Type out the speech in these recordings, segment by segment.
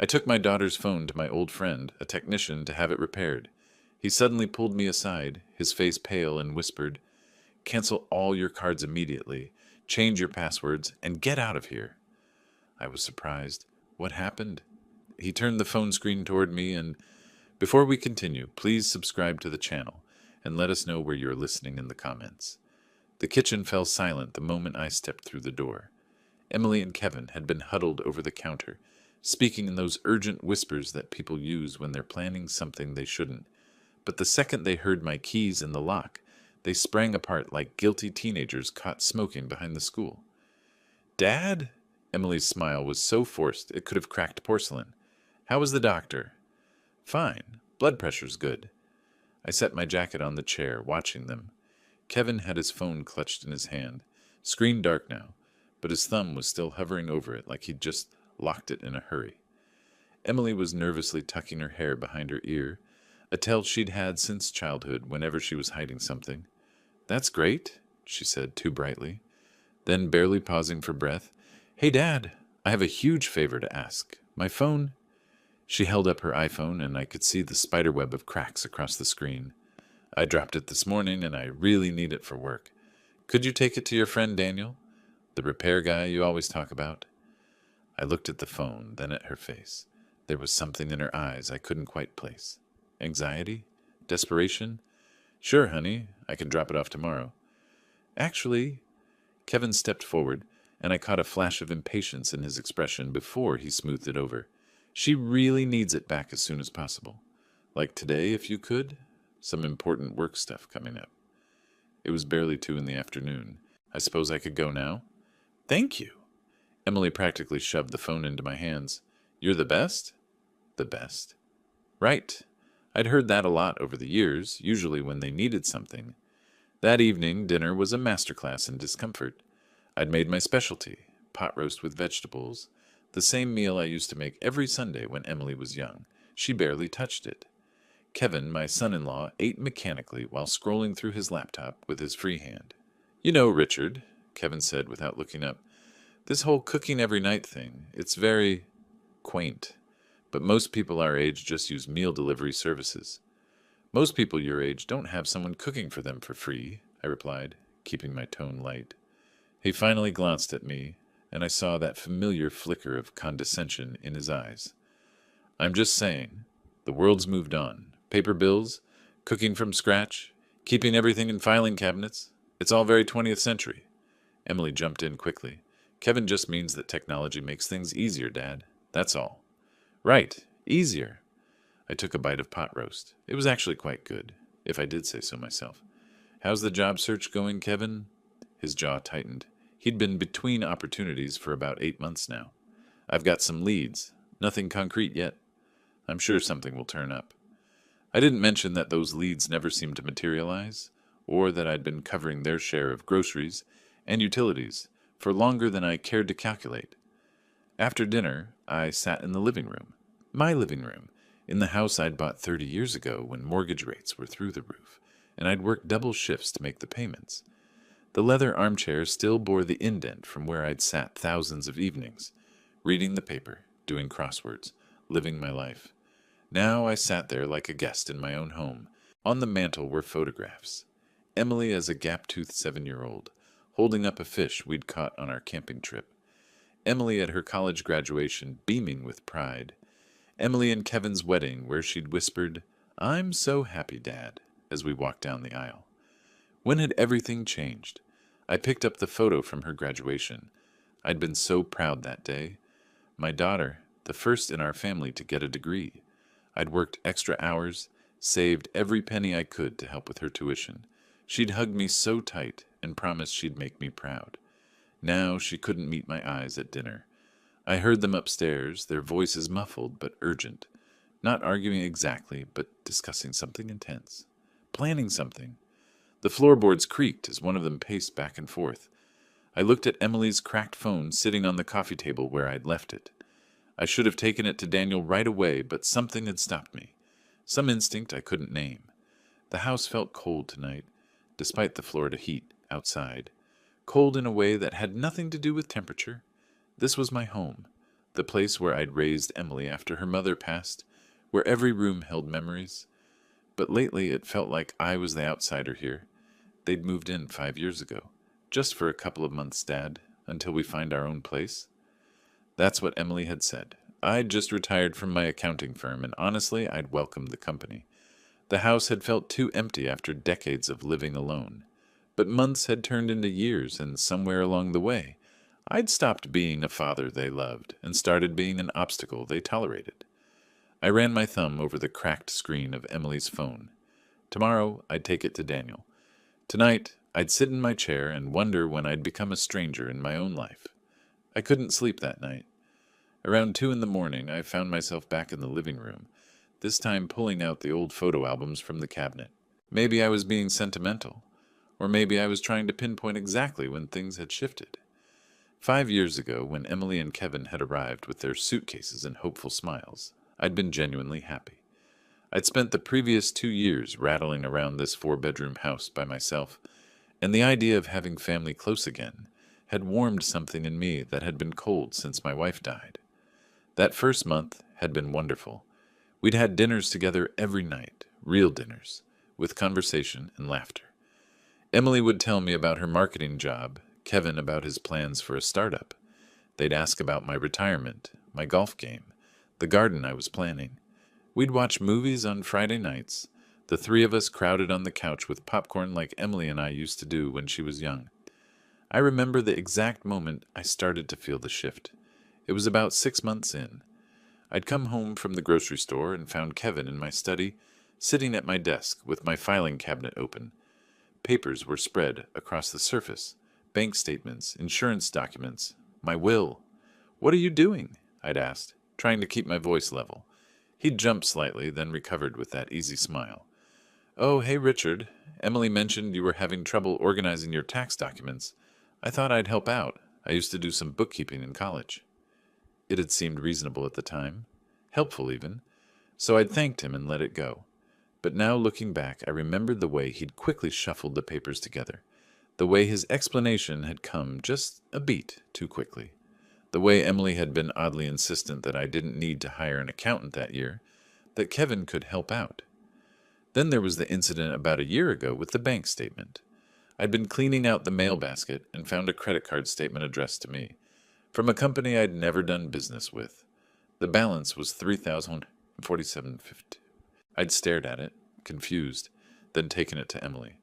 I took my daughter's phone to my old friend, a technician, to have it repaired. He suddenly pulled me aside, his face pale, and whispered, "Cancel all your cards immediately, change your passwords, and get out of here." I was surprised. What happened? He turned the phone screen toward me and, before we continue, please subscribe to the channel and let us know where you're listening in the comments. The kitchen fell silent the moment I stepped through the door. Emily and Kevin had been huddled over the counter, speaking in those urgent whispers that people use when they're planning something they shouldn't. But the second they heard my keys in the lock, they sprang apart like guilty teenagers caught smoking behind the school. "Dad?" Emily's smile was so forced it could have cracked porcelain. "How was the doctor?" "Fine. Blood pressure's good." I set my jacket on the chair, watching them. Kevin had his phone clutched in his hand, screen dark now, but his thumb was still hovering over it like he'd just locked it in a hurry. Emily was nervously tucking her hair behind her ear, a tell she'd had since childhood whenever she was hiding something. "That's great," she said too brightly. Then, barely pausing for breath, "Hey, Dad, I have a huge favor to ask. My phone—" She held up her iPhone, and I could see the spiderweb of cracks across the screen. "I dropped it this morning, and I really need it for work. Could you take it to your friend Daniel, the repair guy you always talk about?" I looked at the phone, then at her face. There was something in her eyes I couldn't quite place. Anxiety? Desperation? "Sure, honey. I can drop it off tomorrow." "Actually—" Kevin stepped forward, and I caught a flash of impatience in his expression before he smoothed it over. "She really needs it back as soon as possible. Like today, if you could. Some important work stuff coming up." It was barely 2 in the afternoon. "I suppose I could go now?" "Thank you." Emily practically shoved the phone into my hands. "You're the best?" "The best." "Right. I'd heard that a lot over the years, usually when they needed something. That evening, dinner was a masterclass in discomfort. I'd made my specialty, pot roast with vegetables, the same meal I used to make every Sunday when Emily was young. She barely touched it. Kevin, my son-in-law, ate mechanically while scrolling through his laptop with his free hand. "You know, Richard," Kevin said without looking up, "this whole cooking every night thing, it's very quaint. But most people our age just use meal delivery services." "Most people your age don't have someone cooking for them for free," I replied, keeping my tone light. He finally glanced at me, and I saw that familiar flicker of condescension in his eyes. "I'm just saying, the world's moved on. Paper bills, cooking from scratch, keeping everything in filing cabinets. It's all very 20th century. Emily jumped in quickly. "Kevin just means that technology makes things easier, Dad. That's all." "Right, easier." I took a bite of pot roast. It was actually quite good, if I did say so myself. "How's the job search going, Kevin?" His jaw tightened. He'd been between opportunities for about 8 months now. "I've got some leads. Nothing concrete yet. I'm sure something will turn up." I didn't mention that those leads never seemed to materialize, or that I'd been covering their share of groceries and utilities for longer than I cared to calculate. After dinner, I sat in the living room, my living room, in the house I'd bought 30 years ago when mortgage rates were through the roof, and I'd worked double shifts to make the payments. The leather armchair still bore the indent from where I'd sat thousands of evenings, reading the paper, doing crosswords, living my life. Now I sat there like a guest in my own home. On the mantel were photographs. Emily as a gap-toothed 7-year-old, holding up a fish we'd caught on our camping trip. Emily at her college graduation, beaming with pride. Emily and Kevin's wedding, where she'd whispered, "I'm so happy, Dad," as we walked down the aisle. When had everything changed? I picked up the photo from her graduation. I'd been so proud that day. My daughter, the first in our family to get a degree. I'd worked extra hours, saved every penny I could to help with her tuition. She'd hugged me so tight and promised she'd make me proud. Now she couldn't meet my eyes at dinner. I heard them upstairs, their voices muffled but urgent. Not arguing exactly, but discussing something intense. Planning something. The floorboards creaked as one of them paced back and forth. I looked at Emily's cracked phone sitting on the coffee table where I'd left it. I should have taken it to Daniel right away, but something had stopped me. Some instinct I couldn't name. The house felt cold tonight, despite the Florida heat outside. Cold in a way that had nothing to do with temperature. This was my home, the place where I'd raised Emily after her mother passed, where every room held memories. But lately it felt like I was the outsider here. They'd moved in 5 years ago, just for a couple of months, Dad, until we find our own place. That's what Emily had said. I'd just retired from my accounting firm, and honestly, I'd welcomed the company. The house had felt too empty after decades of living alone. But months had turned into years, and somewhere along the way, I'd stopped being a father they loved and started being an obstacle they tolerated. I ran my thumb over the cracked screen of Emily's phone. Tomorrow, I'd take it to Daniel. Tonight, I'd sit in my chair and wonder when I'd become a stranger in my own life. I couldn't sleep that night. Around 2 in the morning, I found myself back in the living room, this time pulling out the old photo albums from the cabinet. Maybe I was being sentimental, or maybe I was trying to pinpoint exactly when things had shifted. 5 years ago, when Emily and Kevin had arrived with their suitcases and hopeful smiles, I'd been genuinely happy. I'd spent the previous 2 years rattling around this 4-bedroom house by myself, and the idea of having family close again had warmed something in me that had been cold since my wife died. That first month had been wonderful. We'd had dinners together every night, real dinners, with conversation and laughter. Emily would tell me about her marketing job, Kevin about his plans for a startup. They'd ask about my retirement, my golf game, the garden I was planning. We'd watch movies on Friday nights, the three of us crowded on the couch with popcorn like Emily and I used to do when she was young. I remember the exact moment I started to feel the shift. It was about 6 months in. I'd come home from the grocery store and found Kevin in my study, sitting at my desk with my filing cabinet open. Papers were spread across the surface, bank statements, insurance documents, my will. "What are you doing?" I'd asked, trying to keep my voice level. He'd jumped slightly, then recovered with that easy smile. "Oh, hey, Richard. Emily mentioned you were having trouble organizing your tax documents. I thought I'd help out. I used to do some bookkeeping in college." It had seemed reasonable at the time, helpful even, so I'd thanked him and let it go. But now looking back, I remembered the way he'd quickly shuffled the papers together, the way his explanation had come just a beat too quickly, the way Emily had been oddly insistent that I didn't need to hire an accountant that year, that Kevin could help out. Then there was the incident about a year ago with the bank statement. I'd been cleaning out the mail basket and found a credit card statement addressed to me, from a company I'd never done business with. The balance was $3,047.50. I'd stared at it, confused, then taken it to Emily.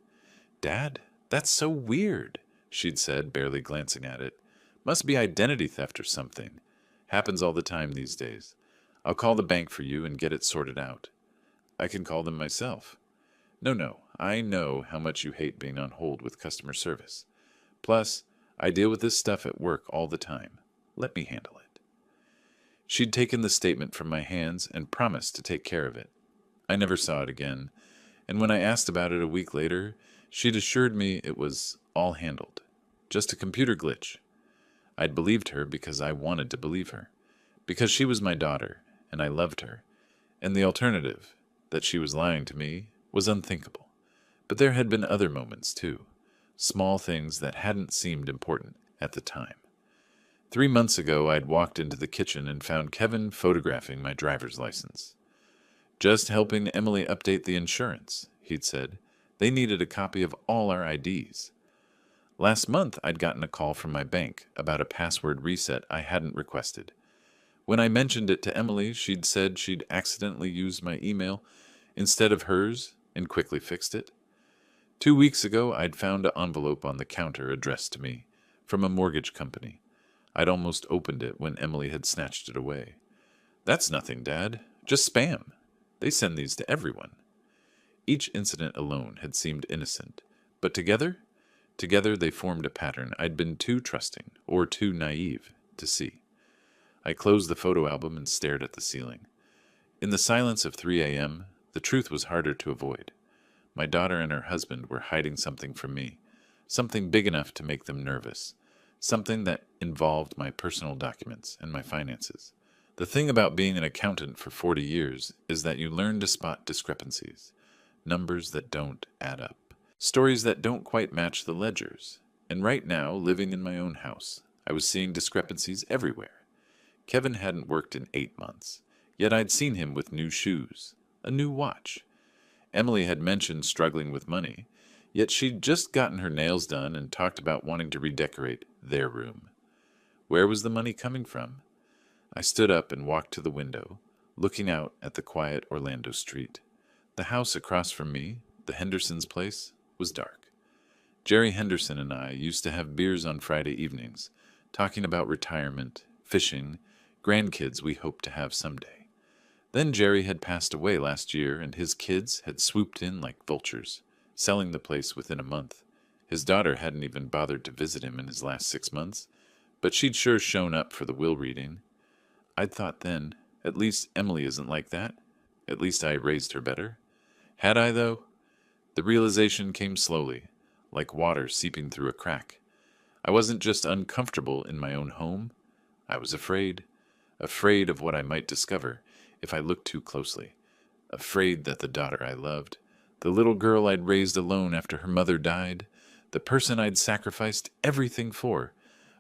"Dad, that's so weird," she'd said, barely glancing at it. "Must be identity theft or something. Happens all the time these days. I'll call the bank for you and get it sorted out." "I can call them myself." No, I know how much you hate being on hold with customer service. Plus, I deal with this stuff at work all the time. Let me handle it." She'd taken the statement from my hands and promised to take care of it. I never saw it again, and when I asked about it a week later, she'd assured me it was all handled. Just a computer glitch. I'd believed her because I wanted to believe her, because she was my daughter, and I loved her, and the alternative, that she was lying to me, was unthinkable. But there had been other moments, too, small things that hadn't seemed important at the time. 3 months ago, I'd walked into the kitchen and found Kevin photographing my driver's license. "Just helping Emily update the insurance," he'd said. "They needed a copy of all our IDs. Last month, I'd gotten a call from my bank about a password reset I hadn't requested. When I mentioned it to Emily, she'd said she'd accidentally used my email instead of hers and quickly fixed it. 2 weeks ago, I'd found an envelope on the counter addressed to me, from a mortgage company. I'd almost opened it when Emily had snatched it away. "That's nothing, Dad. Just spam. They send these to everyone." Each incident alone had seemed innocent, but together they formed a pattern I'd been too trusting, or too naive, to see. I closed the photo album and stared at the ceiling. In the silence of 3 a.m., the truth was harder to avoid. My daughter and her husband were hiding something from me, something big enough to make them nervous, something that involved my personal documents and my finances. The thing about being an accountant for 40 years is that you learn to spot discrepancies, numbers that don't add up, stories that don't quite match the ledgers. And right now, living in my own house, I was seeing discrepancies everywhere. Kevin hadn't worked in 8 months, yet I'd seen him with new shoes, a new watch. Emily had mentioned struggling with money, yet she'd just gotten her nails done and talked about wanting to redecorate their room. Where was the money coming from? I stood up and walked to the window, looking out at the quiet Orlando street. The house across from me, the Hendersons' place, was dark. Jerry Henderson and I used to have beers on Friday evenings, talking about retirement, fishing, grandkids we hoped to have someday. Then Jerry had passed away last year, and his kids had swooped in like vultures, selling the place within a month. His daughter hadn't even bothered to visit him in his last 6 months, but she'd sure shown up for the will reading. I'd thought then, at least Emily isn't like that. At least I raised her better. Had I, though? The realization came slowly, like water seeping through a crack. I wasn't just uncomfortable in my own home. I was afraid. Afraid of what I might discover if I looked too closely. Afraid that the daughter I loved, the little girl I'd raised alone after her mother died, the person I'd sacrificed everything for,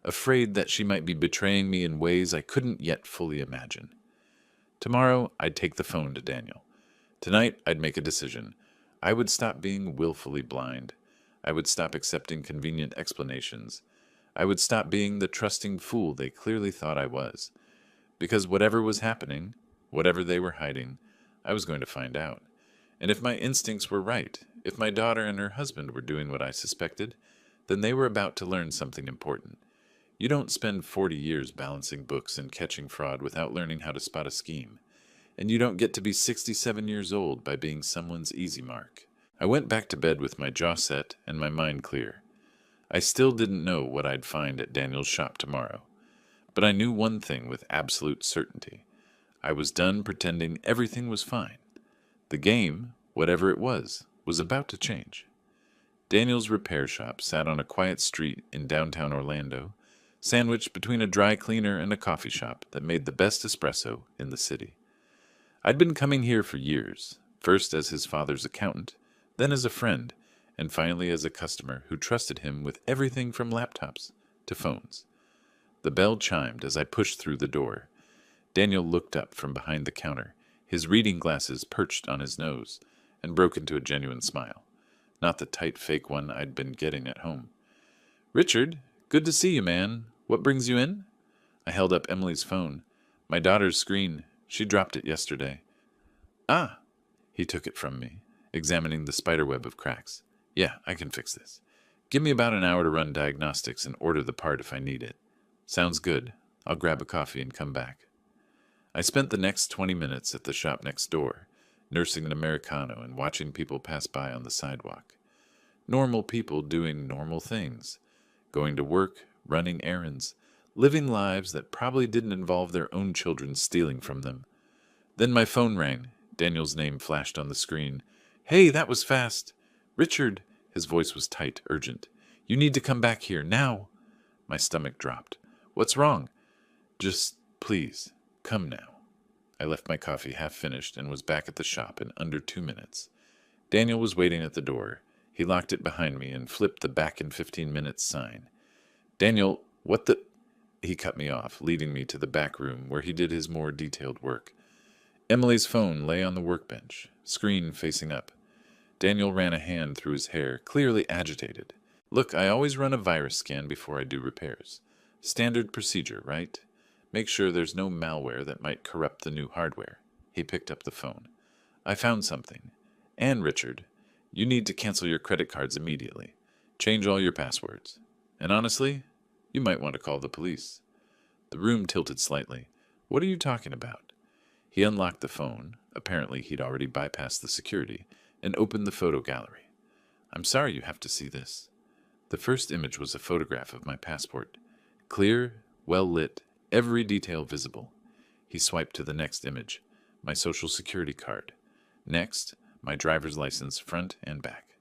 afraid that she might be betraying me in ways I couldn't yet fully imagine. Tomorrow, I'd take the phone to Daniel. Tonight, I'd make a decision. I would stop being willfully blind. I would stop accepting convenient explanations. I would stop being the trusting fool they clearly thought I was. Because whatever was happening, whatever they were hiding, I was going to find out. And if my instincts were right, if my daughter and her husband were doing what I suspected, then they were about to learn something important. You don't spend 40 years balancing books and catching fraud without learning how to spot a scheme. And you don't get to be 67 years old by being someone's easy mark. I went back to bed with my jaw set and my mind clear. I still didn't know what I'd find at Daniel's shop tomorrow. But I knew one thing with absolute certainty. I was done pretending everything was fine. The game, whatever it was about to change. Daniel's repair shop sat on a quiet street in downtown Orlando, sandwiched between a dry cleaner and a coffee shop that made the best espresso in the city. I'd been coming here for years, first as his father's accountant, then as a friend, and finally as a customer who trusted him with everything from laptops to phones. The bell chimed as I pushed through the door. Daniel looked up from behind the counter, his reading glasses perched on his nose, and broke into a genuine smile, not the tight fake one I'd been getting at home. "Richard, good to see you, man. What brings you in?" I held up Emily's phone. My daughter's screen. She dropped it yesterday. "Ah." He took it from me, examining the spiderweb of cracks. "Yeah, I can fix this. Give me about an hour to run diagnostics and order the part if I need it." "Sounds good. I'll grab a coffee and come back." I spent the next 20 minutes at the shop next door, nursing an Americano and watching people pass by on the sidewalk. Normal people doing normal things. Going to work, running errands, living lives that probably didn't involve their own children stealing from them. Then my phone rang. Daniel's name flashed on the screen. "Hey, that was fast. Richard," his voice was tight, urgent. "You need to come back here, now." My stomach dropped. "What's wrong?" "Just, please, come now." I left my coffee half finished and was back at the shop in under 2 minutes. Daniel was waiting at the door. He locked it behind me and flipped the "back in 15 minutes" sign. "Daniel, what the—" He cut me off, leading me to the back room where he did his more detailed work. Emily's phone lay on the workbench, screen facing up. Daniel ran a hand through his hair, clearly agitated. "Look, I always run a virus scan before I do repairs. Standard procedure, right? Make sure there's no malware that might corrupt the new hardware." He picked up the phone. "I found something. And Richard, you need to cancel your credit cards immediately. Change all your passwords. And honestly, you might want to call the police." The room tilted slightly. "What are you talking about?" He unlocked the phone. Apparently he'd already bypassed the security and opened the photo gallery. "I'm sorry you have to see this." The first image was a photograph of my passport. Clear, well lit, every detail visible. He swiped to the next image, my social security card. Next, my driver's license front and back.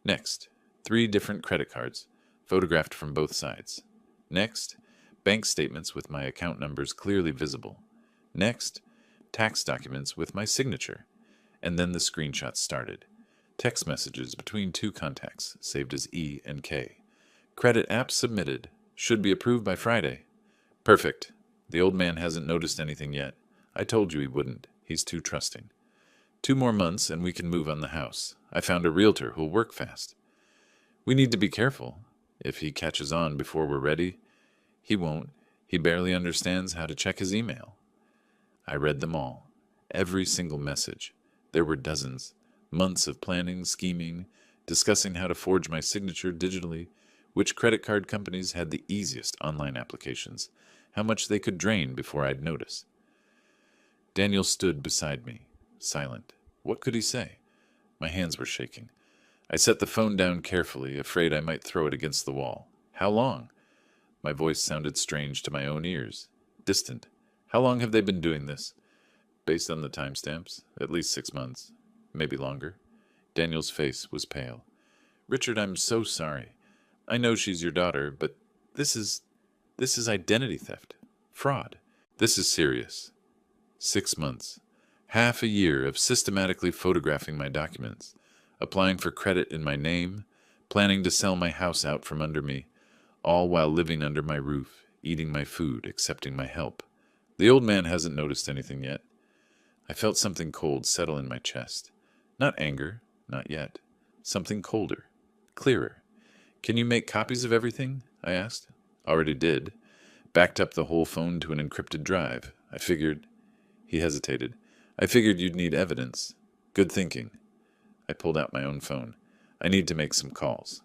Next, 3 different credit cards, photographed from both sides. Next, bank statements with my account numbers clearly visible. Next, tax documents with my signature. And then the screenshots started. Text messages between 2 contacts, saved as E and K. "Credit app submitted. Should be approved by Friday." "Perfect. The old man hasn't noticed anything yet. I told you he wouldn't. He's too trusting. 2 more months and we can move on the house. I found a realtor who'll work fast. We need to be careful. If he catches on before we're ready, he won't. He barely understands how to check his email. I read them all. Every single message. There were dozens. Months of planning, scheming, discussing how to forge my signature digitally, which credit card companies had the easiest online applications, how much they could drain before I'd notice. Daniel stood beside me, silent. What could he say? My hands were shaking. I set the phone down carefully, afraid I might throw it against the wall. How long? My voice sounded strange to my own ears, distant. How long have they been doing this? Based on the timestamps, at least 6 months, maybe longer. Daniel's face was pale. Richard, I'm so sorry. I know she's your daughter, but this is identity theft. Fraud. This is serious. 6 months. Half a year of systematically photographing my documents, applying for credit in my name, planning to sell my house out from under me, all while living under my roof, eating my food, accepting my help. The old man hasn't noticed anything yet. I felt something cold settle in my chest. Not anger, not yet. Something colder, clearer. Can you make copies of everything? I asked. Already did. Backed up the whole phone to an encrypted drive. I figured... He hesitated. I figured you'd need evidence. Good thinking. I pulled out my own phone. I need to make some calls.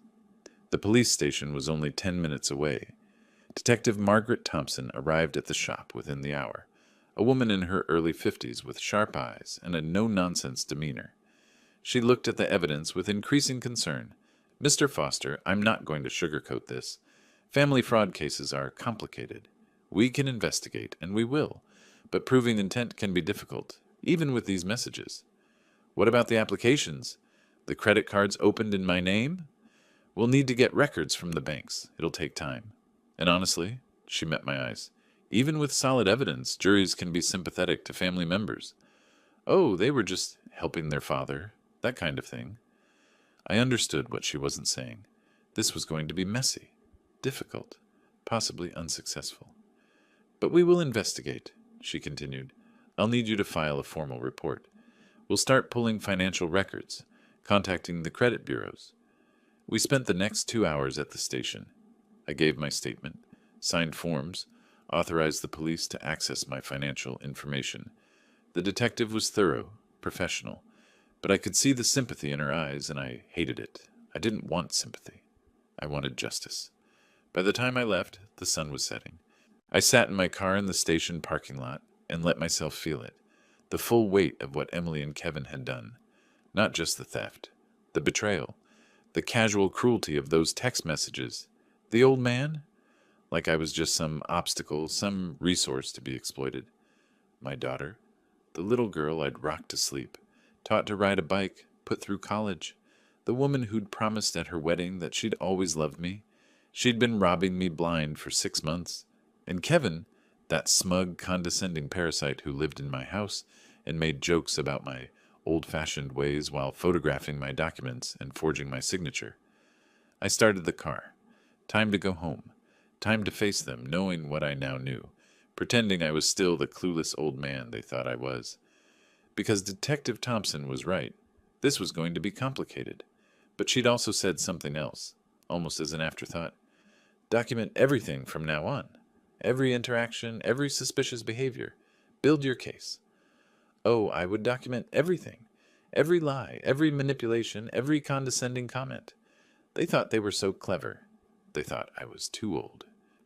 The police station was only 10 minutes away. Detective Margaret Thompson arrived at the shop within the hour, a woman in her early 50s with sharp eyes and a no-nonsense demeanor. She looked at the evidence with increasing concern. Mr. Foster, I'm not going to sugarcoat this. Family fraud cases are complicated. We can investigate, and we will, but proving intent can be difficult, even with these messages. What about the applications? The credit cards opened in my name? We'll need to get records from the banks. It'll take time. And honestly, she met my eyes, even with solid evidence, juries can be sympathetic to family members. Oh, they were just helping their father, that kind of thing. I understood what she wasn't saying. This was going to be messy, difficult, possibly unsuccessful. But we will investigate, she continued. I'll need you to file a formal report. We'll start pulling financial records, contacting the credit bureaus. We spent the next 2 hours at the station. I gave my statement, signed forms, authorized the police to access my financial information. The detective was thorough, professional, but I could see the sympathy in her eyes, and I hated it. I didn't want sympathy. I wanted justice. By the time I left, the sun was setting. I sat in my car in the station parking lot and let myself feel it, the full weight of what Emily and Kevin had done. Not just the theft, the betrayal, the casual cruelty of those text messages. The old man? Like I was just some obstacle, some resource to be exploited. My daughter, the little girl I'd rocked to sleep, taught to ride a bike, put through college, the woman who'd promised at her wedding that she'd always loved me. She'd been robbing me blind for 6 months. And Kevin, that smug, condescending parasite who lived in my house and made jokes about my old-fashioned ways while photographing my documents and forging my signature. I started the car. Time to go home. Time to face them, knowing what I now knew, pretending I was still the clueless old man they thought I was. Because Detective Thompson was right. This was going to be complicated. But she'd also said something else, almost as an afterthought. Document everything from now on. Every interaction, every suspicious behavior. Build your case. Oh, I would document everything. Every lie, every manipulation, every condescending comment. They thought they were so clever. They thought I was too old,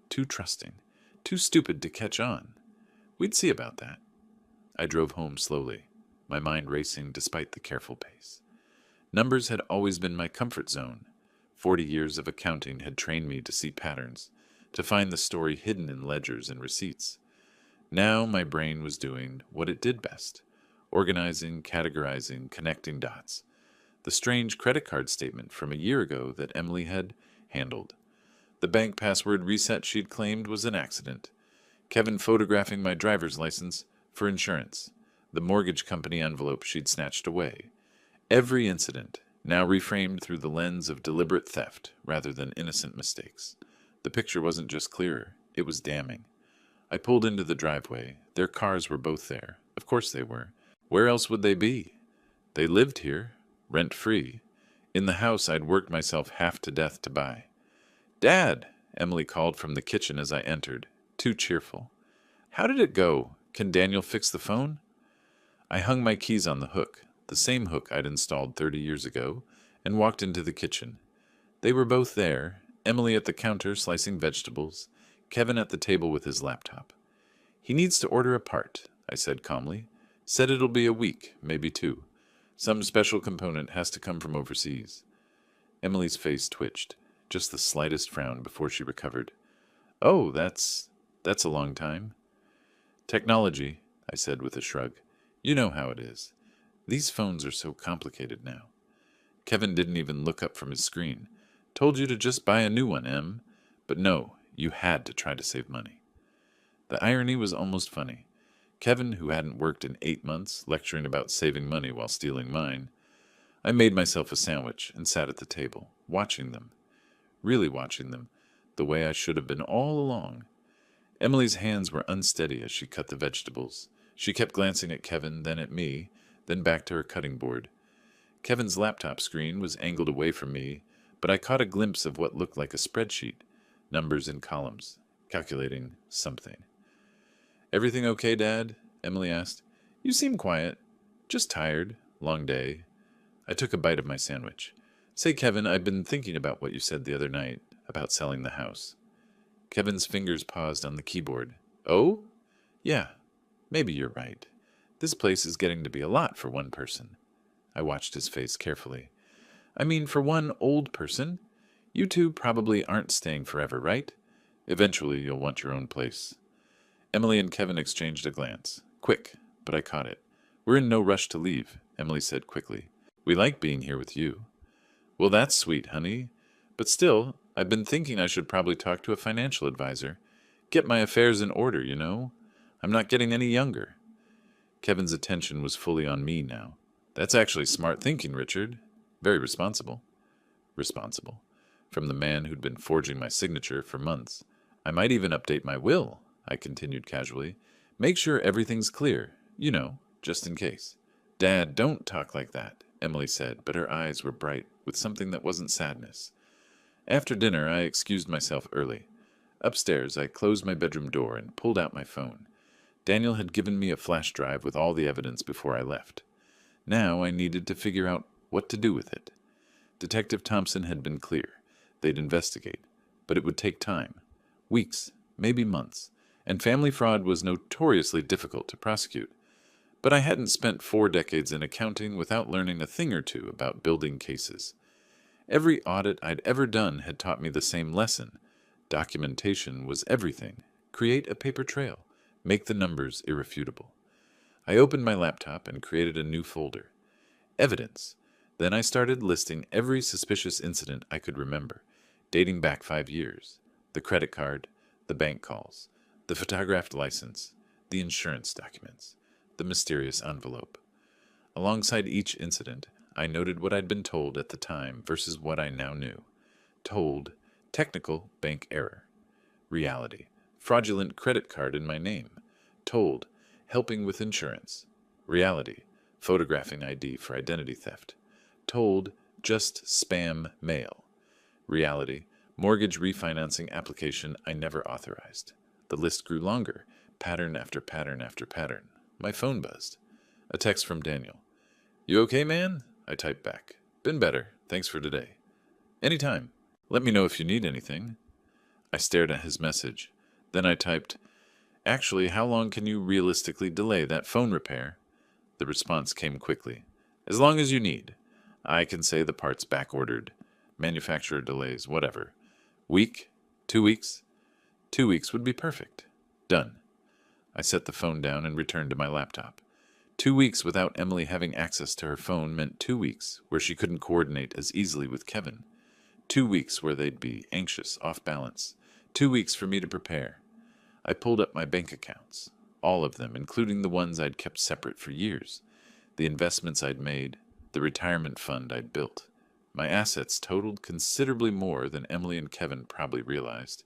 too trusting, too stupid to catch on. We'd see about that. I drove home slowly, my mind racing despite the careful pace. Numbers had always been my comfort zone. 40 years of accounting had trained me to see patterns, to find the story hidden in ledgers and receipts. Now my brain was doing what it did best, organizing, categorizing, connecting dots. The strange credit card statement from a year ago that Emily had handled. The bank password reset she'd claimed was an accident. Kevin photographing my driver's license for insurance. The mortgage company envelope she'd snatched away. Every incident, now reframed through the lens of deliberate theft rather than innocent mistakes. The picture wasn't just clearer, it was damning. I pulled into the driveway. Their cars were both there. Of course they were. Where else would they be? They lived here, rent-free, in the house I'd worked myself half to death to buy. "Dad!" Emily called from the kitchen as I entered, too cheerful. "How did it go? Can Daniel fix the phone?" I hung my keys on the hook, the same hook I'd installed 30 years ago, and walked into the kitchen. They were both there, Emily at the counter slicing vegetables, Kevin at the table with his laptop. "He needs to order a part," I said calmly. "Said it'll be a week, maybe 2. Some special component has to come from overseas." Emily's face twitched, just the slightest frown before she recovered. "Oh, that's a long time." "Technology," I said with a shrug. "You know how it is. These phones are so complicated now." Kevin didn't even look up from his screen. "Told you to just buy a new one, Em. But no, you had to try to save money." The irony was almost funny. Kevin, who hadn't worked in 8 months, lecturing about saving money while stealing mine. I made myself a sandwich and sat at the table, watching them. Really watching them, the way I should have been all along. Emily's hands were unsteady as she cut the vegetables. She kept glancing at Kevin, then at me, then back to her cutting board. Kevin's laptop screen was angled away from me, but I caught a glimpse of what looked like a spreadsheet, numbers in columns, calculating something. "Everything okay, Dad?" Emily asked. "You seem quiet. Just tired. Long day." I took a bite of my sandwich. "Say, Kevin, I've been thinking about what you said the other night, about selling the house." Kevin's fingers paused on the keyboard. "Oh? Yeah, maybe you're right. This place is getting to be a lot for one person." I watched his face carefully. "I mean, for one old person. You two probably aren't staying forever, right? Eventually you'll want your own place." Emily and Kevin exchanged a glance. Quick, but I caught it. "We're in no rush to leave," Emily said quickly. "We like being here with you." "Well, that's sweet, honey. But still, I've been thinking I should probably talk to a financial advisor. Get my affairs in order, you know. I'm not getting any younger." Kevin's attention was fully on me now. "That's actually smart thinking, Richard. Very responsible." Responsible. From the man who'd been forging my signature for months. "I might even update my will," I continued casually. "Make sure everything's clear. You know, just in case." "Dad, don't talk like that," Emily said, but her eyes were bright with something that wasn't sadness. After dinner, I excused myself early. Upstairs, I closed my bedroom door and pulled out my phone. Daniel had given me a flash drive with all the evidence before I left. Now I needed to figure out what to do with it. Detective Thompson had been clear. They'd investigate, but it would take time. Weeks, maybe months, and family fraud was notoriously difficult to prosecute. But I hadn't spent 4 decades in accounting without learning a thing or two about building cases. Every audit I'd ever done had taught me the same lesson. Documentation was everything. Create a paper trail. Make the numbers irrefutable. I opened my laptop and created a new folder. Evidence. Then I started listing every suspicious incident I could remember, dating back 5 years. The credit card, the bank calls, the photographed license, the insurance documents, the mysterious envelope. Alongside each incident, I noted what I'd been told at the time versus what I now knew. Told, technical bank error. Reality, fraudulent credit card in my name. Told, helping with insurance. Reality, photographing ID for identity theft. Told, just spam mail. Reality, mortgage refinancing application I never authorized. The list grew longer, pattern after pattern after pattern. My phone buzzed. A text from Daniel. "You okay, man?" I typed back. "Been better. Thanks for today." "Anytime. Let me know if you need anything." I stared at his message. Then I typed, "Actually, how long can you realistically delay that phone repair?" The response came quickly. "As long as you need. I can say the part's back-ordered. Manufacturer delays, whatever. Week? 2 weeks? 2 weeks would be perfect. Done." I set the phone down and returned to my laptop. 2 weeks without Emily having access to her phone meant 2 weeks where she couldn't coordinate as easily with Kevin. 2 weeks where they'd be anxious, off balance. 2 weeks for me to prepare. I pulled up my bank accounts. All of them, including the ones I'd kept separate for years. The investments I'd made. The retirement fund I'd built. My assets totaled considerably more than Emily and Kevin probably realized.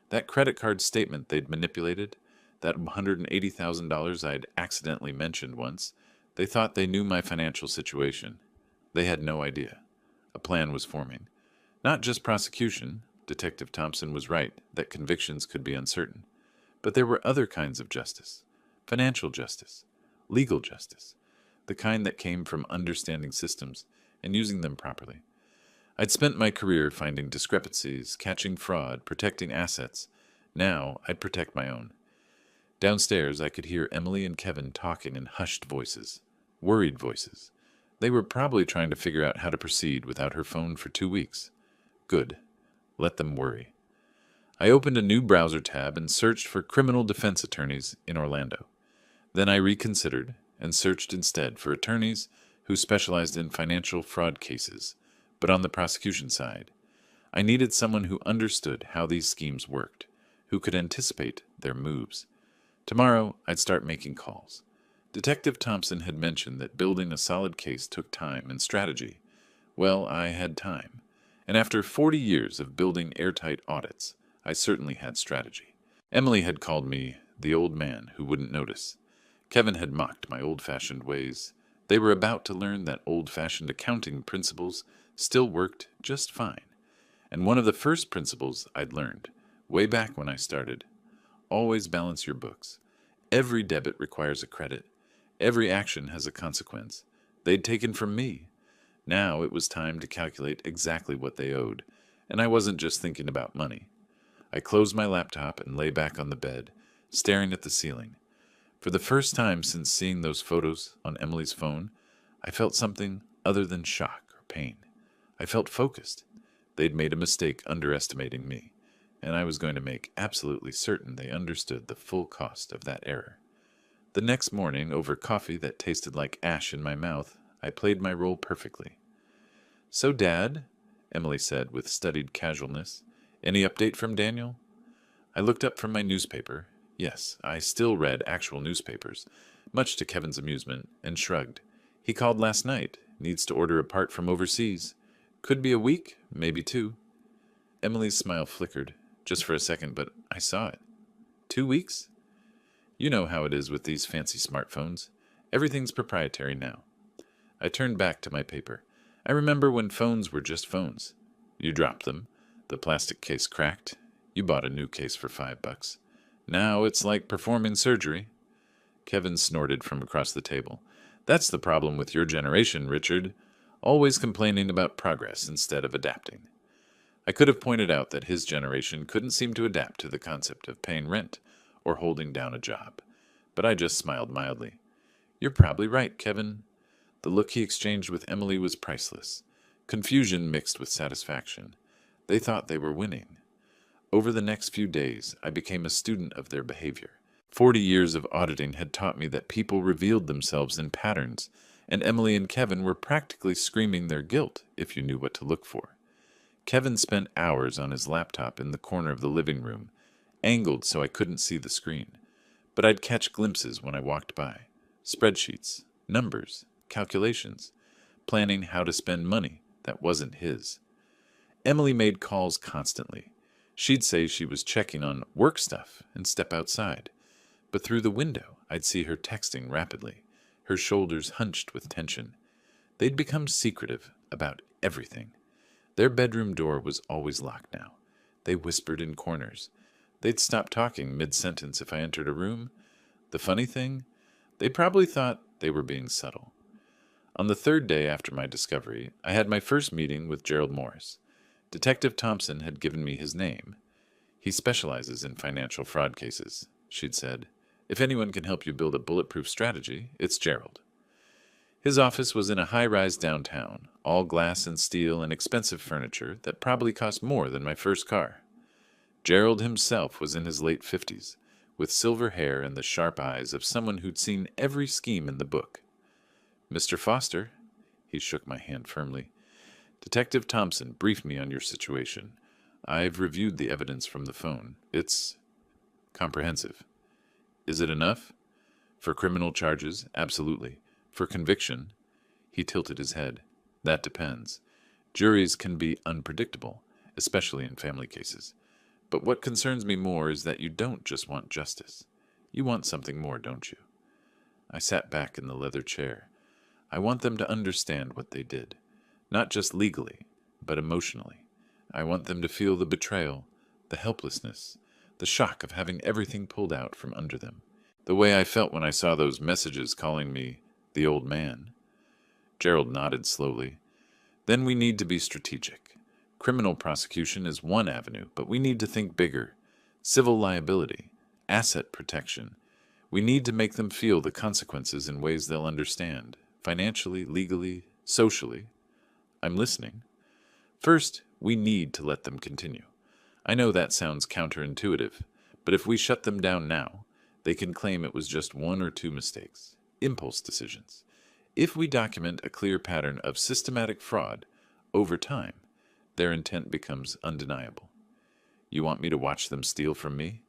That credit card statement they'd manipulated, That $180,000 I'd accidentally mentioned once, they thought they knew my financial situation. They had no idea. A plan was forming. Not just prosecution, Detective Thompson was right that convictions could be uncertain, but there were other kinds of justice. Financial justice, legal justice, the kind that came from understanding systems and using them properly. I'd spent my career finding discrepancies, catching fraud, protecting assets. Now I'd protect my own. Downstairs, I could hear Emily and Kevin talking in hushed voices, worried voices. They were probably trying to figure out how to proceed without her phone for 2 weeks. Good. Let them worry. I opened a new browser tab and searched for criminal defense attorneys in Orlando. Then I reconsidered and searched instead for attorneys who specialized in financial fraud cases, but on the prosecution side. I needed someone who understood how these schemes worked, who could anticipate their moves. Tomorrow, I'd start making calls. Detective Thompson had mentioned that building a solid case took time and strategy. Well, I had time. And after 40 years of building airtight audits, I certainly had strategy. Emily had called me the old man who wouldn't notice. Kevin had mocked my old-fashioned ways. They were about to learn that old-fashioned accounting principles still worked just fine. And one of the first principles I'd learned, way back when I started, always balance your books. Every debit requires a credit. Every action has a consequence. They'd taken from me. Now it was time to calculate exactly what they owed, and I wasn't just thinking about money. I closed my laptop and lay back on the bed, staring at the ceiling. For the first time since seeing those photos on Emily's phone, I felt something other than shock or pain. I felt focused. They'd made a mistake underestimating me, and I was going to make absolutely certain they understood the full cost of that error. The next morning, over coffee that tasted like ash in my mouth, I played my role perfectly. "So, Dad," Emily said with studied casualness, "any update from Daniel?" I looked up from my newspaper. Yes, I still read actual newspapers, much to Kevin's amusement, and shrugged. "He called last night. Needs to order a part from overseas. Could be a week, maybe 2. Emily's smile flickered, just for a second, but I saw it. 2 weeks? You know how it is with these fancy smartphones. Everything's proprietary now. I turned back to my paper. I remember when phones were just phones. You dropped them. The plastic case cracked. You bought a new case for $5. Now it's like performing surgery. Kevin snorted from across the table. That's the problem with your generation, Richard. Always complaining about progress instead of adapting. I could have pointed out that his generation couldn't seem to adapt to the concept of paying rent or holding down a job. But I just smiled mildly. You're probably right, Kevin. The look he exchanged with Emily was priceless. Confusion mixed with satisfaction. They thought they were winning. Over the next few days, I became a student of their behavior. 40 years of auditing had taught me that people revealed themselves in patterns, and Emily and Kevin were practically screaming their guilt if you knew what to look for. Kevin spent hours on his laptop in the corner of the living room, angled so I couldn't see the screen. But I'd catch glimpses when I walked by. Spreadsheets, numbers, calculations, planning how to spend money that wasn't his. Emily made calls constantly. She'd say she was checking on work stuff and step outside. But through the window, I'd see her texting rapidly, her shoulders hunched with tension. They'd become secretive about everything. Their bedroom door was always locked now. They whispered in corners. They'd stop talking mid-sentence if I entered a room. The funny thing, they probably thought they were being subtle. On the third day after my discovery, I had my first meeting with Gerald Morris. Detective Thompson had given me his name. He specializes in financial fraud cases, she'd said. If anyone can help you build a bulletproof strategy, it's Gerald. His office was in a high-rise downtown, all glass and steel and expensive furniture that probably cost more than my first car. Gerald himself was in his late 50s, with silver hair and the sharp eyes of someone who'd seen every scheme in the book. "Mr. Foster," he shook my hand firmly, "Detective Thompson briefed me on your situation. I've reviewed the evidence from the phone. It's comprehensive. Is it enough? For criminal charges, absolutely. For conviction," he tilted his head, "that depends. Juries can be unpredictable, especially in family cases. But what concerns me more is that you don't just want justice. You want something more, don't you? I sat back in the leather chair. I want them to understand what they did. Not just legally, but emotionally. I want them to feel the betrayal, the helplessness, the shock of having everything pulled out from under them. The way I felt when I saw those messages calling me the old man. Gerald nodded slowly. Then we need to be strategic. Criminal prosecution is one avenue, but we need to think bigger. Civil liability, asset protection. We need to make them feel the consequences in ways they'll understand, financially, legally, socially. I'm listening. First, we need to let them continue. I know that sounds counterintuitive, but if we shut them down now, they can claim it was just one or two mistakes, impulse decisions. If we document a clear pattern of systematic fraud over time, their intent becomes undeniable. You want me to watch them steal from me?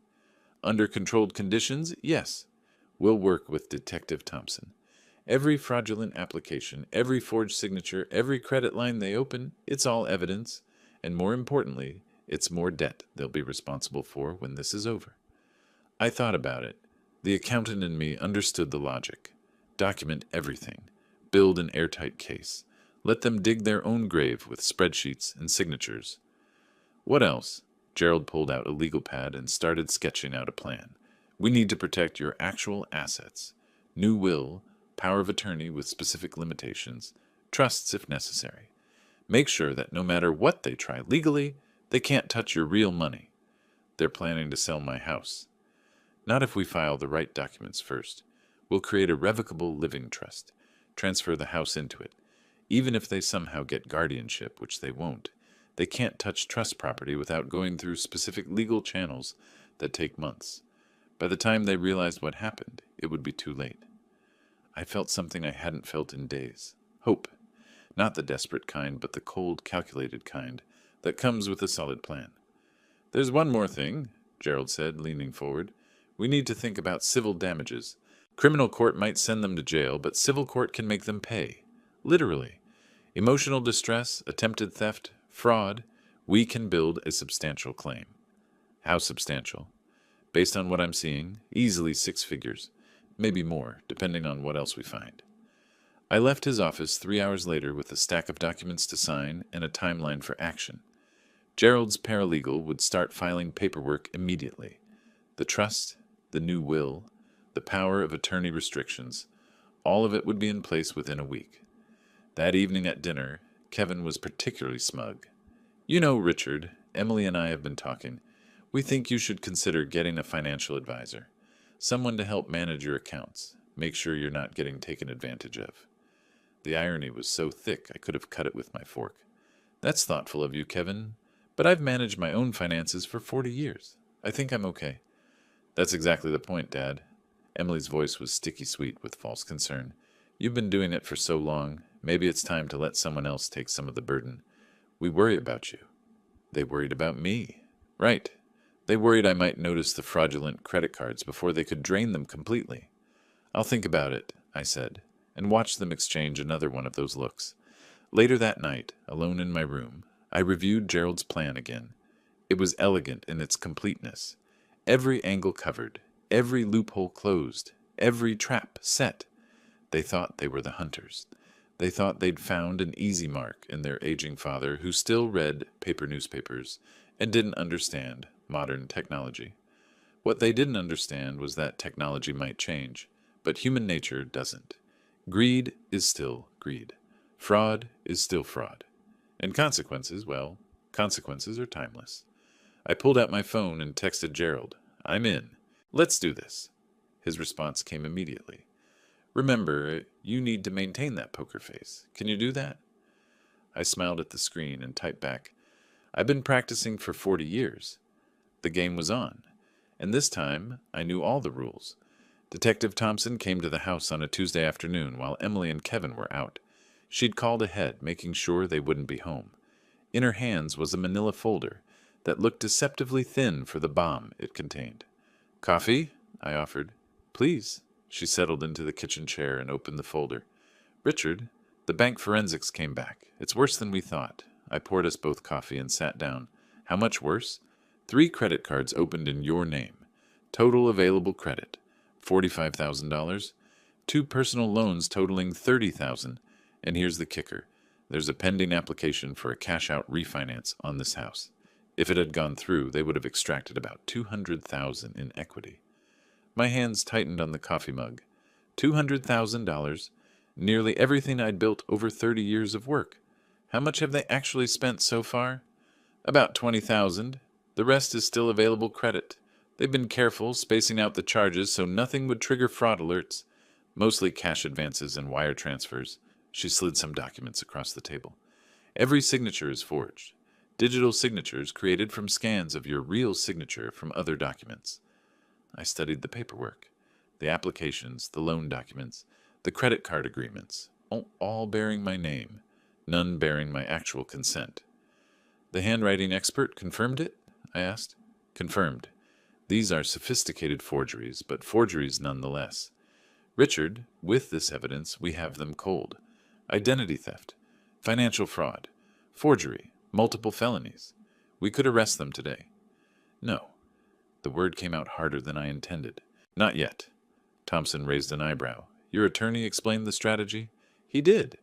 Under controlled conditions, yes. We'll work with Detective Thompson. Every fraudulent application, every forged signature, every credit line they open, it's all evidence, and more importantly, it's more debt they'll be responsible for when this is over. I thought about it. The accountant in me understood the logic. Document everything. Build an airtight case. Let them dig their own grave with spreadsheets and signatures. What else? Gerald pulled out a legal pad and started sketching out a plan. We need to protect your actual assets. New will, power of attorney with specific limitations, trusts if necessary. Make sure that no matter what they try legally, they can't touch your real money. They're planning to sell my house. Not if we file the right documents first. We'll create a revocable living trust, transfer the house into it. Even if they somehow get guardianship, which they won't, they can't touch trust property without going through specific legal channels that take months. By the time they realized what happened, it would be too late. I felt something I hadn't felt in days. Hope. Not the desperate kind, but the cold, calculated kind that comes with a solid plan. There's one more thing, Gerald said, leaning forward. We need to think about civil damages. Criminal court might send them to jail, but civil court can make them pay. Literally. Emotional distress, attempted theft, fraud. We can build a substantial claim. How substantial? Based on what I'm seeing, easily 6 figures. Maybe more, depending on what else we find. I left his office 3 hours later with a stack of documents to sign and a timeline for action. Gerald's paralegal would start filing paperwork immediately. The trust, the new will, the power of attorney restrictions, all of it would be in place within a week. That evening at dinner, Kevin was particularly smug. You know, Richard, Emily and I have been talking. We think you should consider getting a financial advisor. Someone to help manage your accounts, make sure you're not getting taken advantage of. The irony was so thick I could have cut it with my fork. That's thoughtful of you, Kevin, but I've managed my own finances for 40 years. I think I'm okay. That's exactly the point, Dad. Emily's voice was sticky sweet with false concern. You've been doing it for so long, maybe it's time to let someone else take some of the burden. We worry about you. They worried about me. Right. They worried I might notice the fraudulent credit cards before they could drain them completely. I'll think about it, I said, and watched them exchange another one of those looks. Later that night, alone in my room, I reviewed Gerald's plan again. It was elegant in its completeness. Every angle covered, every loophole closed, every trap set. They thought they were the hunters. They thought they'd found an easy mark in their aging father who still read paper newspapers and didn't understand modern technology. What they didn't understand was that technology might change, but human nature doesn't. Greed is still greed. Fraud is still fraud. And consequences, well, consequences are timeless. I pulled out my phone and texted Gerald. I'm in. Let's do this. His response came immediately. Remember, you need to maintain that poker face. Can you do that? I smiled at the screen and typed back, I've been practicing for 40 years. The game was on, and this time I knew all the rules. Detective Thompson came to the house on a Tuesday afternoon while Emily and Kevin were out. She'd called ahead, making sure they wouldn't be home. In her hands was a manila folder that looked deceptively thin for the bomb it contained. Coffee? I offered. Please. She settled into the kitchen chair and opened the folder. Richard, the bank forensics came back. It's worse than we thought. I poured us both coffee and sat down. How much worse? 3 credit cards opened in your name. Total available credit. $45,000, two personal loans totaling $30,000, and here's the kicker. There's a pending application for a cash-out refinance on this house. If it had gone through, they would have extracted about $200,000 in equity. My hands tightened on the coffee mug. $200,000, nearly everything I'd built over 30 years of work. How much have they actually spent so far? About $20,000. The rest is still available credit. They've been careful, spacing out the charges so nothing would trigger fraud alerts. Mostly cash advances and wire transfers. She slid some documents across the table. Every signature is forged. Digital signatures created from scans of your real signature from other documents. I studied the paperwork, the applications, the loan documents, the credit card agreements, all bearing my name, none bearing my actual consent. The handwriting expert confirmed it? I asked. Confirmed. These are sophisticated forgeries, but forgeries nonetheless. Richard, with this evidence, we have them cold. Identity theft, financial fraud, forgery, multiple felonies. We could arrest them today. No. The word came out harder than I intended. Not yet. Thompson raised an eyebrow. Your attorney explained the strategy? He did.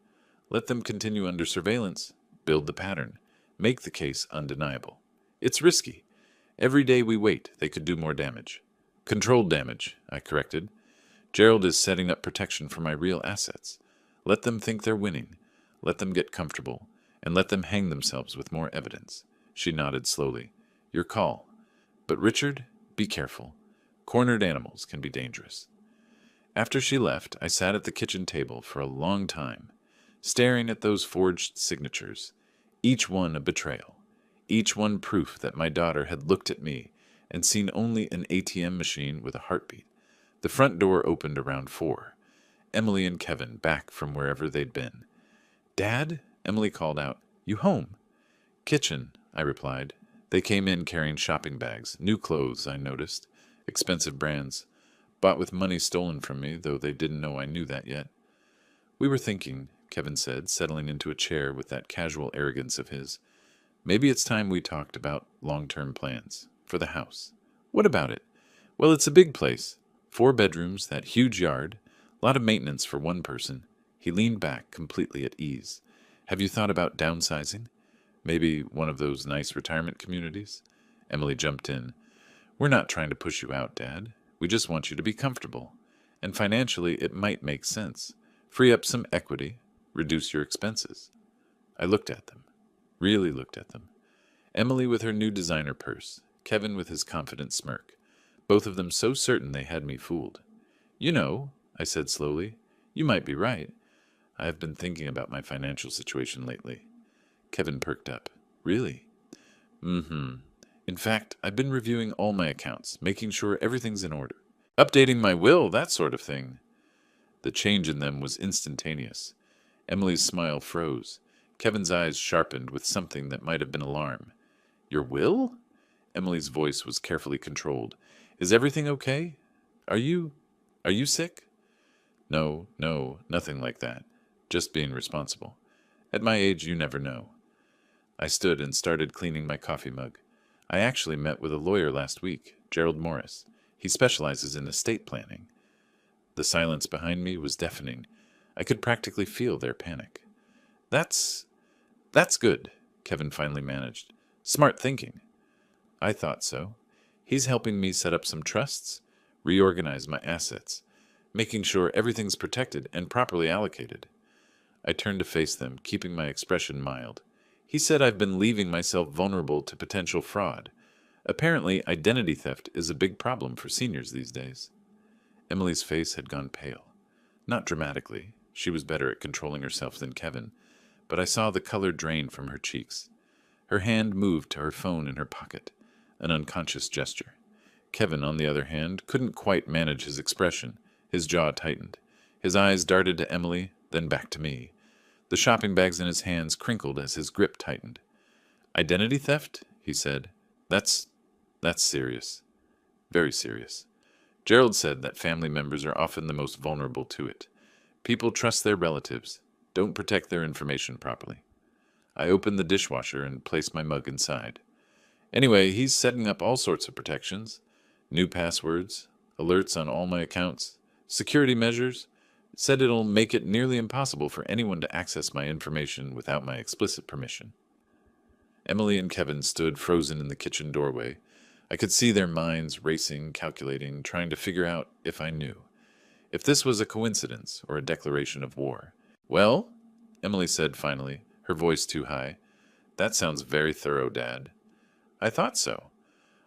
Let them continue under surveillance. Build the pattern. Make the case undeniable. It's risky. Every day we wait, they could do more damage. Controlled damage, I corrected. Gerald is setting up protection for my real assets. Let them think they're winning. Let them get comfortable. And let them hang themselves with more evidence. She nodded slowly. Your call. But Richard, be careful. Cornered animals can be dangerous. After she left, I sat at the kitchen table for a long time, staring at those forged signatures, each one a betrayal, each one proof that my daughter had looked at me and seen only an ATM machine with a heartbeat. The front door opened around 4. Emily and Kevin back from wherever they'd been. Dad? Emily called out. You home? Kitchen, I replied. They came in carrying shopping bags, new clothes, I noticed, expensive brands, bought with money stolen from me, though they didn't know I knew that yet. We were thinking, Kevin said, settling into a chair with that casual arrogance of his. Maybe it's time we talked about long-term plans for the house. What about it? Well, it's a big place. 4 bedrooms, that huge yard, a lot of maintenance for one person. He leaned back, completely at ease. Have you thought about downsizing? Maybe one of those nice retirement communities? Emily jumped in. We're not trying to push you out, Dad. We just want you to be comfortable. And financially, it might make sense. Free up some equity, reduce your expenses. I looked at them. Really looked at them. Emily with her new designer purse, Kevin with his confident smirk. Both of them so certain they had me fooled. You know, I said slowly, you might be right. I have been thinking about my financial situation lately. Kevin perked up. Really? Mm-hmm. In fact, I've been reviewing all my accounts, making sure everything's in order. Updating my will, that sort of thing. The change in them was instantaneous. Emily's smile froze. Kevin's eyes sharpened with something that might have been alarm. Your will? Emily's voice was carefully controlled. Is everything okay? Are you sick? No, nothing like that. Just being responsible. At my age, you never know. I stood and started cleaning my coffee mug. I actually met with a lawyer last week, Gerald Morris. He specializes in estate planning. The silence behind me was deafening. I could practically feel their panic. That's good, Kevin finally managed. Smart thinking. I thought so. He's helping me set up some trusts, reorganize my assets, making sure everything's protected and properly allocated. I turned to face them, keeping my expression mild. He said I've been leaving myself vulnerable to potential fraud. Apparently, identity theft is a big problem for seniors these days. Emily's face had gone pale. Not dramatically. She was better at controlling herself than Kevin, but I saw the color drain from her cheeks. Her hand moved to her phone in her pocket, an unconscious gesture. Kevin, on the other hand, couldn't quite manage his expression. His jaw tightened. His eyes darted to Emily, then back to me. The shopping bags in his hands crinkled as his grip tightened. Identity theft? He said. That's serious. Very serious. Gerald said that family members are often the most vulnerable to it. People trust their relatives, don't protect their information properly. I opened the dishwasher and placed my mug inside. Anyway, he's setting up all sorts of protections. New passwords, alerts on all my accounts, security measures. It said it'll make it nearly impossible for anyone to access my information without my explicit permission. Emily and Kevin stood frozen in the kitchen doorway. I could see their minds racing, calculating, trying to figure out if I knew. If this was a coincidence or a declaration of war. Well, Emily said finally, her voice too high. That sounds very thorough, Dad. I thought so.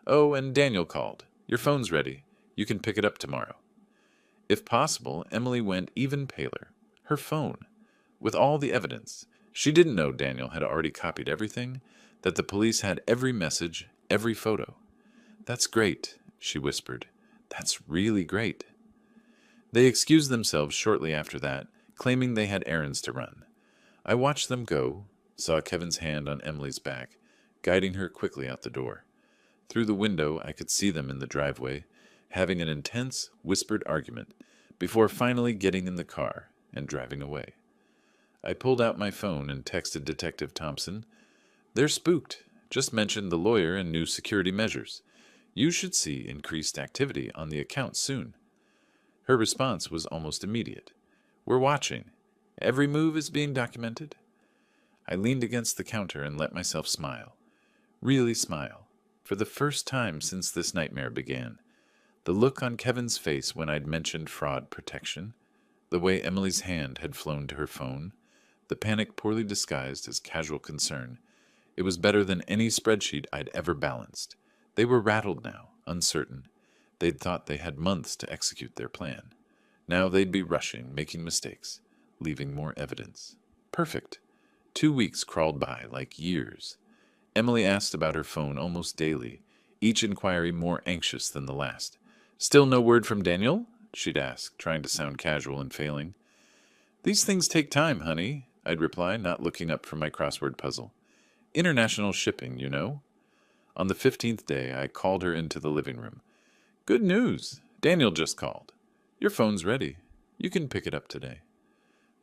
Oh, and Daniel called. Your phone's ready. You can pick it up tomorrow. If possible, Emily went even paler. Her phone. With all the evidence. She didn't know Daniel had already copied everything, that the police had every message, every photo. That's great, she whispered. That's really great. They excused themselves shortly after that, claiming they had errands to run. I watched them go, saw Kevin's hand on Emily's back, guiding her quickly out the door. Through the window, I could see them in the driveway, having an intense, whispered argument, before finally getting in the car and driving away. I pulled out my phone and texted Detective Thompson. They're spooked. Just mentioned the lawyer and new security measures. You should see increased activity on the account soon. Her response was almost immediate. We're watching. Every move is being documented. I leaned against the counter and let myself smile. Really smile. For the first time since this nightmare began. The look on Kevin's face when I'd mentioned fraud protection. The way Emily's hand had flown to her phone. The panic poorly disguised as casual concern. It was better than any spreadsheet I'd ever balanced. They were rattled now, uncertain. They'd thought they had months to execute their plan. Now they'd be rushing, making mistakes, leaving more evidence. Perfect. 2 weeks crawled by like years. Emily asked about her phone almost daily, each inquiry more anxious than the last. Still no word from Daniel? She'd ask, trying to sound casual and failing. These things take time, honey, I'd reply, not looking up from my crossword puzzle. International shipping, you know. On the 15th day, I called her into the living room. Good news. Daniel just called. Your phone's ready. You can pick it up today.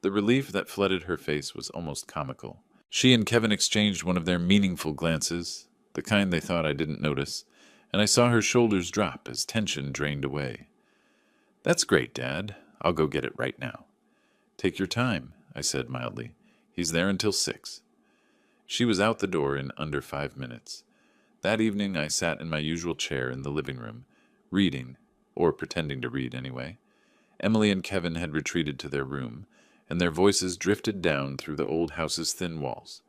The relief that flooded her face was almost comical. She and Kevin exchanged one of their meaningful glances, the kind they thought I didn't notice, and I saw her shoulders drop as tension drained away. That's great, Dad. I'll go get it right now. Take your time, I said mildly. He's there until 6. She was out the door in under 5 minutes. That evening I sat in my usual chair in the living room, reading, or pretending to read anyway. Emily and Kevin had retreated to their room, and their voices drifted down through the old house's thin walls.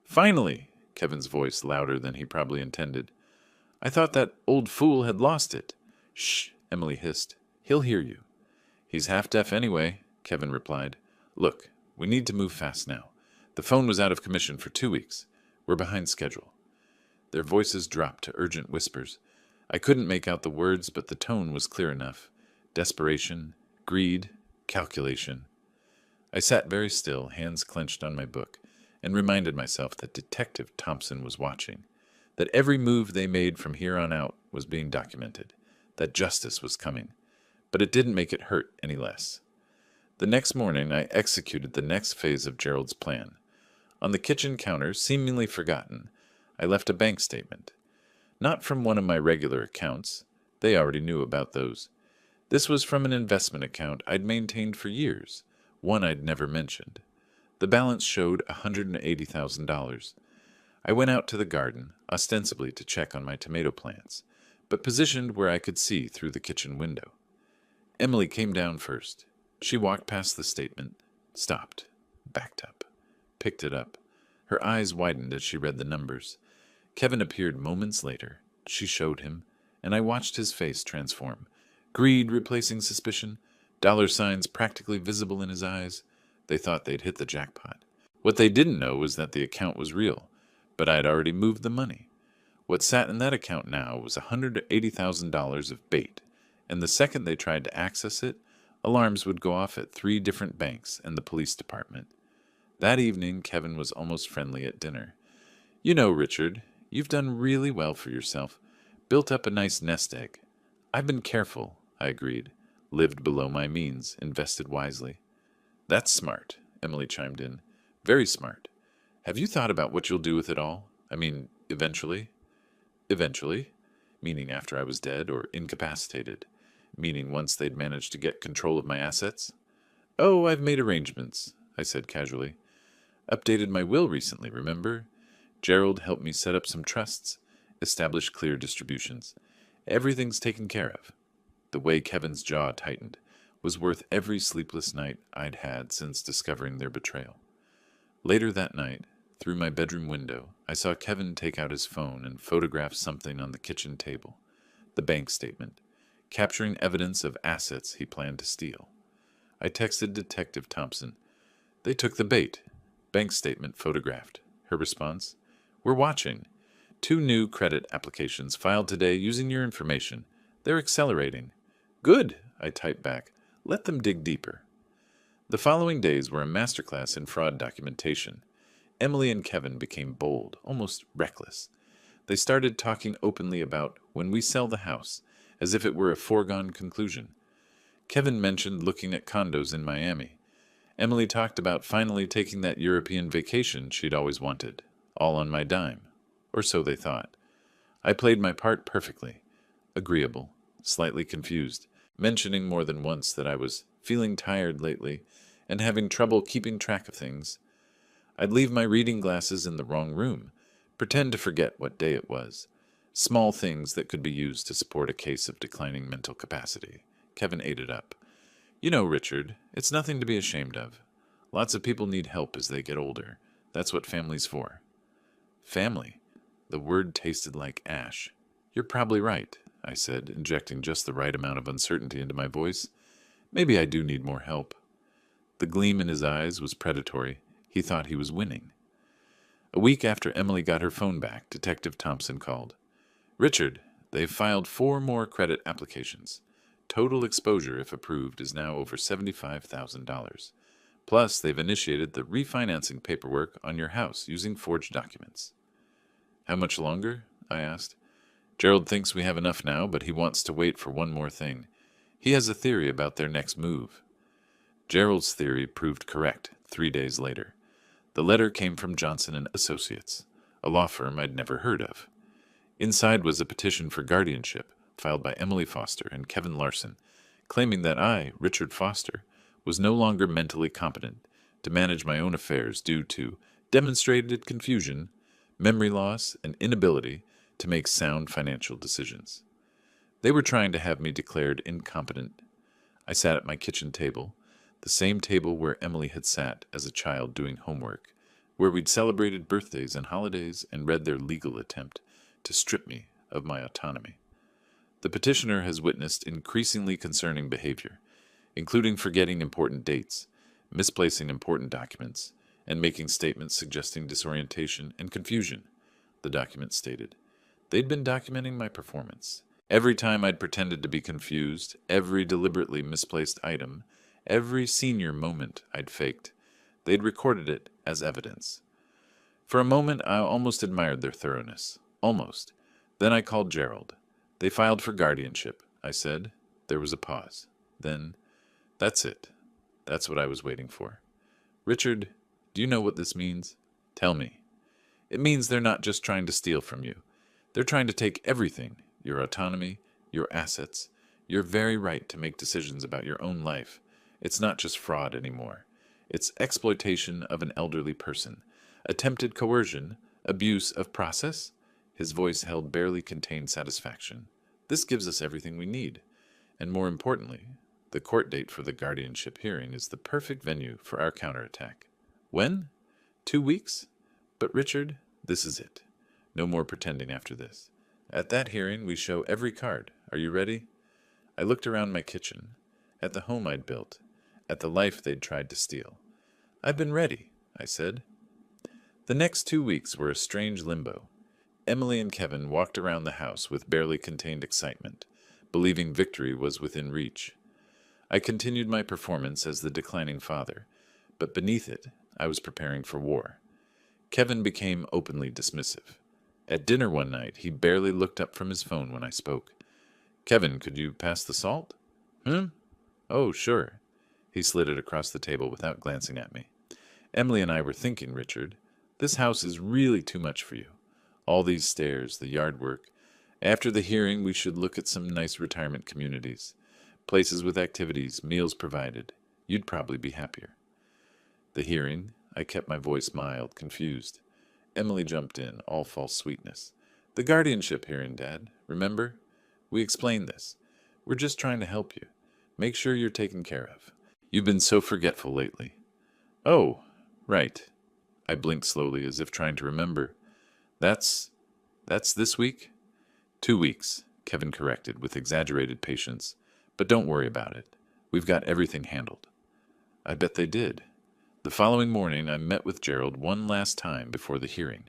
Finally! Kevin's voice louder than he probably intended. I thought that old fool had lost it. Shh, Emily hissed. He'll hear you. He's half-deaf anyway, Kevin replied. Look, we need to move fast now. The phone was out of commission for 2 weeks. We're behind schedule. Their voices dropped to urgent whispers. I couldn't make out the words, but the tone was clear enough. Desperation, greed, calculation. I sat very still, hands clenched on my book, and reminded myself that Detective Thompson was watching, that every move they made from here on out was being documented, that justice was coming, but it didn't make it hurt any less. The next morning, I executed the next phase of Gerald's plan. On the kitchen counter, seemingly forgotten, I left a bank statement. Not from one of my regular accounts. They already knew about those. This was from an investment account I'd maintained for years, one I'd never mentioned. The balance showed $180,000. I went out to the garden, ostensibly to check on my tomato plants, but positioned where I could see through the kitchen window. Emily came down first. She walked past the statement, stopped, backed up, picked it up. Her eyes widened as she read the numbers. Kevin appeared moments later. She showed him, and I watched his face transform. Greed replacing suspicion, dollar signs practically visible in his eyes. They thought they'd hit the jackpot. What they didn't know was that the account was real, but I had already moved the money. What sat in that account now was $180,000 of bait, and the second they tried to access it, alarms would go off at 3 different banks and the police department. That evening, Kevin was almost friendly at dinner. You know, Richard, you've done really well for yourself. Built up a nice nest egg. I've been careful, I agreed. Lived below my means, invested wisely. That's smart, Emily chimed in. Very smart. Have you thought about what you'll do with it all? I mean, eventually? Eventually? Meaning after I was dead or incapacitated. meaning once they'd managed to get control of my assets. Oh, I've made arrangements, I said casually. Updated my will recently, remember? Gerald helped me set up some trusts, establish clear distributions. Everything's taken care of. The way Kevin's jaw tightened was worth every sleepless night I'd had since discovering their betrayal. Later that night, through my bedroom window, I saw Kevin take out his phone and photograph something on the kitchen table, the bank statement, capturing evidence of assets he planned to steal. I texted Detective Thompson. They took the bait. Bank statement photographed. Her response? We're watching. 2 new credit applications filed today using your information. They're accelerating. Good, I typed back. Let them dig deeper. The following days were a masterclass in fraud documentation. Emily and Kevin became bold, almost reckless. They started talking openly about when we sell the house, as if it were a foregone conclusion. Kevin mentioned looking at condos in Miami. Emily talked about finally taking that European vacation she'd always wanted, all on my dime. Or so they thought. I played my part perfectly. Agreeable, slightly confused, mentioning more than once that I was feeling tired lately and having trouble keeping track of things. I'd leave my reading glasses in the wrong room, pretend to forget what day it was. Small things that could be used to support a case of declining mental capacity. Kevin ate it up. You know, Richard, it's nothing to be ashamed of. Lots of people need help as they get older. That's what family's for. Family? The word tasted like ash. You're probably right, I said, injecting just the right amount of uncertainty into my voice. Maybe I do need more help. The gleam in his eyes was predatory. He thought he was winning. A week after Emily got her phone back, Detective Thompson called. Richard, they've filed 4 more credit applications. Total exposure, if approved, is now over $75,000. Plus, they've initiated the refinancing paperwork on your house using forged documents. How much longer? I asked. Gerald thinks we have enough now, but he wants to wait for one more thing. He has a theory about their next move. Gerald's theory proved correct 3 days later. The letter came from Johnson & Associates, a law firm I'd never heard of. Inside was a petition for guardianship filed by Emily Foster and Kevin Larson, claiming that I, Richard Foster, was no longer mentally competent to manage my own affairs due to demonstrated confusion, memory loss, and inability to make sound financial decisions. They were trying to have me declared incompetent. I sat at my kitchen table, the same table where Emily had sat as a child doing homework, where we'd celebrated birthdays and holidays and read their legal attempt to strip me of my autonomy. The petitioner has witnessed increasingly concerning behavior, including forgetting important dates, misplacing important documents, and making statements suggesting disorientation and confusion, the document stated. They'd been documenting my performance. Every time I'd pretended to be confused, every deliberately misplaced item, every senior moment I'd faked, they'd recorded it as evidence. For a moment, I almost admired their thoroughness. Almost. Then I called Gerald. They filed for guardianship, I said. There was a pause. Then, that's it. That's what I was waiting for. Richard, do you know what this means? Tell me. It means they're not just trying to steal from you. They're trying to take everything, your autonomy, your assets, your very right to make decisions about your own life. It's not just fraud anymore. It's exploitation of an elderly person, attempted coercion, abuse of process. His voice held barely contained satisfaction. This gives us everything we need. And more importantly, the court date for the guardianship hearing is the perfect venue for our counterattack. When? 2 weeks? But Richard, this is it. No more pretending after this. At that hearing, we show every card. Are you ready? I looked around my kitchen, at the home I'd built, at the life they'd tried to steal. I've been ready, I said. The next 2 weeks were a strange limbo. Emily and Kevin walked around the house with barely contained excitement, believing victory was within reach. I continued my performance as the declining father, but beneath it, I was preparing for war. Kevin became openly dismissive. At dinner one night, he barely looked up from his phone when I spoke. Kevin, could you pass the salt? Oh, sure. He slid it across the table without glancing at me. Emily and I were thinking, Richard, this house is really too much for you. All these stairs, the yard work. After the hearing, we should look at some nice retirement communities. Places with activities, meals provided. You'd probably be happier. The hearing, I kept my voice mild, confused. Emily jumped in, all false sweetness. The guardianship hearing, Dad. Remember? We explained this. We're just trying to help you. Make sure you're taken care of. You've been so forgetful lately. Oh, right. I blinked slowly as if trying to remember. That's this week? 2 weeks, Kevin corrected with exaggerated patience. But don't worry about it. We've got everything handled. I bet they did. The following morning, I met with Gerald one last time before the hearing.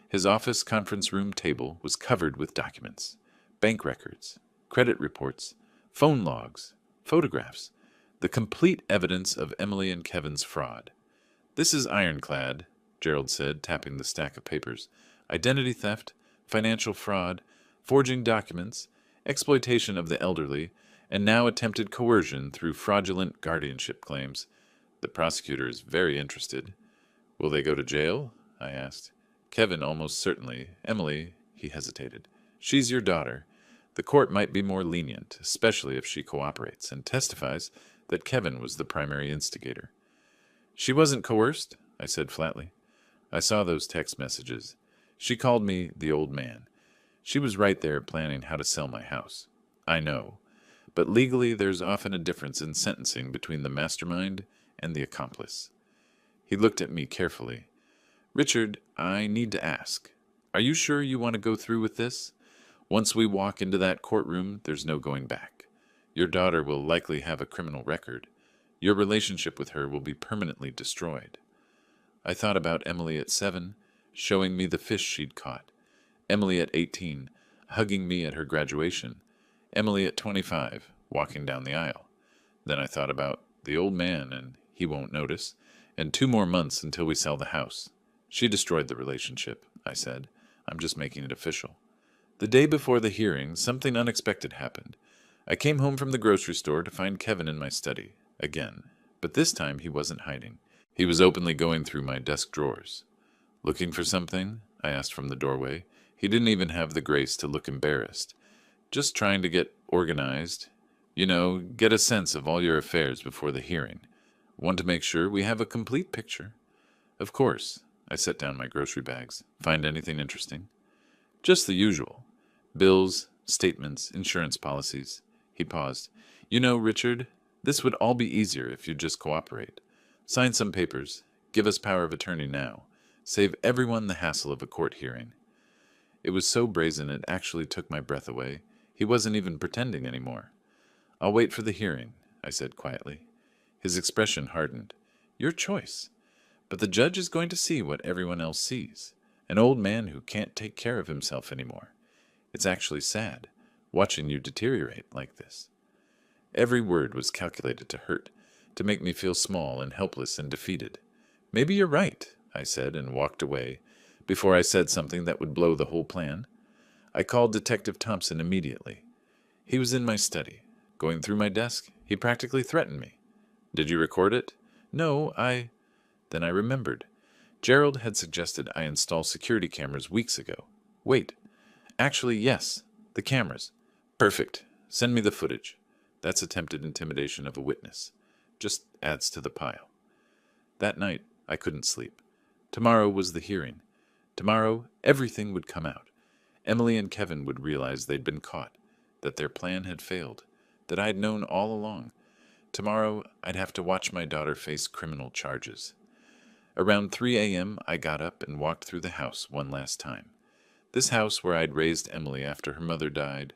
His office conference room table was covered with documents, bank records, credit reports, phone logs, photographs, the complete evidence of Emily and Kevin's fraud. This is ironclad, Gerald said, tapping the stack of papers. Identity theft, financial fraud, forging documents, exploitation of the elderly, and now attempted coercion through fraudulent guardianship claims. The prosecutor is very interested. Will they go to jail? I asked. Kevin, almost certainly. Emily, he hesitated. She's your daughter. The court might be more lenient, especially if she cooperates and testifies that Kevin was the primary instigator. She wasn't coerced, I said flatly. I saw those text messages. She called me the old man. She was right there planning how to sell my house. I know. But legally there's often a difference in sentencing between the mastermind and the accomplice. He looked at me carefully. Richard, I need to ask. Are you sure you want to go through with this? Once we walk into that courtroom, there's no going back. Your daughter will likely have a criminal record. Your relationship with her will be permanently destroyed. I thought about Emily at 7, showing me the fish she'd caught. Emily at 18, hugging me at her graduation. Emily at 25, walking down the aisle. Then I thought about the old man, and he won't notice, and 2 more months until we sell the house. She destroyed the relationship, I said. I'm just making it official. The day before the hearing, something unexpected happened. I came home from the grocery store to find Kevin in my study, again. But this time he wasn't hiding. He was openly going through my desk drawers. Looking for something? I asked from the doorway. He didn't even have the grace to look embarrassed. Just trying to get organized. You know, get a sense of all your affairs before the hearing. Want to make sure we have a complete picture. Of course. I set down my grocery bags. Find anything interesting? Just the usual. Bills, statements, insurance policies. He paused. You know, Richard, this would all be easier if you'd just cooperate. Sign some papers. Give us power of attorney now. Save everyone the hassle of a court hearing. It was so brazen it actually took my breath away. He wasn't even pretending anymore. I'll wait for the hearing, I said quietly. His expression hardened. Your choice. But the judge is going to see what everyone else sees. An old man who can't take care of himself anymore. It's actually sad, watching you deteriorate like this. Every word was calculated to hurt, to make me feel small and helpless and defeated. Maybe you're right, I said, and walked away, before I said something that would blow the whole plan. I called Detective Thompson immediately. He was in my study. Going through my desk, he practically threatened me. Did you record it? No, Then I remembered. Gerald had suggested I install security cameras weeks ago. Wait. Actually, yes. The cameras. Perfect. Send me the footage. That's attempted intimidation of a witness. Just adds to the pile. That night, I couldn't sleep. Tomorrow was the hearing. Tomorrow, everything would come out. Emily and Kevin would realize they'd been caught, that their plan had failed, that I'd known all along. Tomorrow, I'd have to watch my daughter face criminal charges. Around 3 a.m., I got up and walked through the house one last time. This house where I'd raised Emily after her mother died,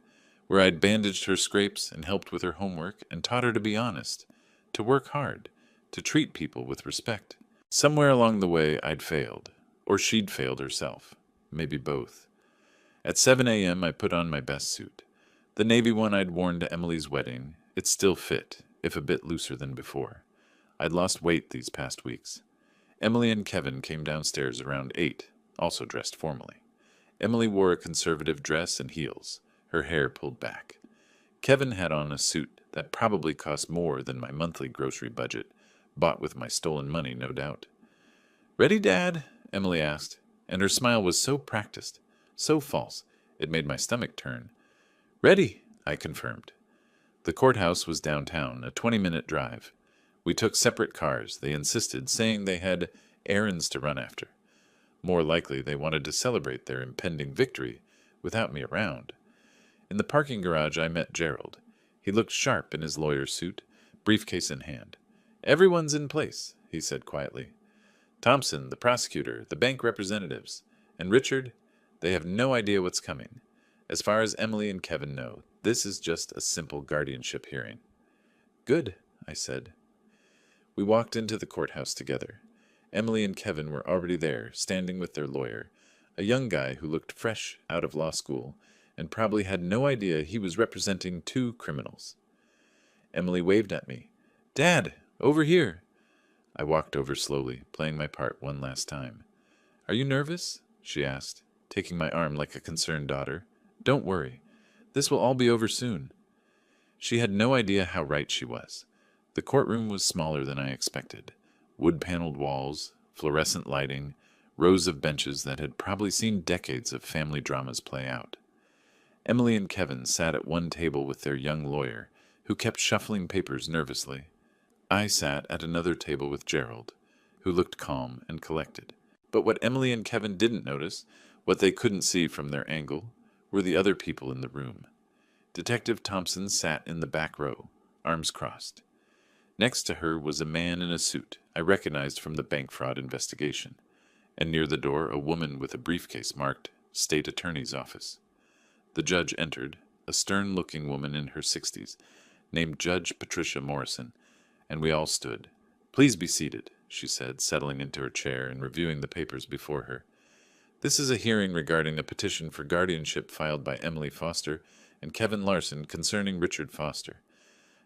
where I'd bandaged her scrapes and helped with her homework and taught her to be honest, to work hard, to treat people with respect. Somewhere along the way, I'd failed, or she'd failed herself, maybe both. At 7 a.m., I put on my best suit. The navy one I'd worn to Emily's wedding. It still fit, if a bit looser than before. I'd lost weight these past weeks. Emily and Kevin came downstairs around 8, also dressed formally. Emily wore a conservative dress and heels, her hair pulled back. Kevin had on a suit that probably cost more than my monthly grocery budget, bought with my stolen money, no doubt. "Ready, Dad?" Emily asked, and her smile was so practiced, so false, it made my stomach turn. "Ready," I confirmed. The courthouse was downtown, a 20-minute drive. We took separate cars, they insisted, saying they had errands to run after. More likely, they wanted to celebrate their impending victory without me around. In the parking garage, I met Gerald. He looked sharp in his lawyer's suit, briefcase in hand. "Everyone's in place," he said quietly. "Thompson, the prosecutor, the bank representatives, and Richard, they have no idea what's coming. As far as Emily and Kevin know, this is just a simple guardianship hearing." "Good," I said. We walked into the courthouse together. Emily and Kevin were already there, standing with their lawyer, a young guy who looked fresh out of law school and probably had no idea he was representing two criminals. Emily waved at me. "Dad, over here." I walked over slowly, playing my part one last time. "Are you nervous?" she asked, taking my arm like a concerned daughter. "Don't worry. This will all be over soon." She had no idea how right she was. The courtroom was smaller than I expected. Wood-paneled walls, fluorescent lighting, rows of benches that had probably seen decades of family dramas play out. Emily and Kevin sat at one table with their young lawyer, who kept shuffling papers nervously. I sat at another table with Gerald, who looked calm and collected. But what Emily and Kevin didn't notice, what they couldn't see from their angle, were the other people in the room. Detective Thompson sat in the back row, arms crossed. Next to her was a man in a suit I recognized from the bank fraud investigation, and near the door a woman with a briefcase marked State Attorney's Office. The judge entered, a stern-looking woman in her 60s, named Judge Patricia Morrison, and we all stood. "Please be seated," she said, settling into her chair and reviewing the papers before her. "This is a hearing regarding a petition for guardianship filed by Emily Foster and Kevin Larson concerning Richard Foster.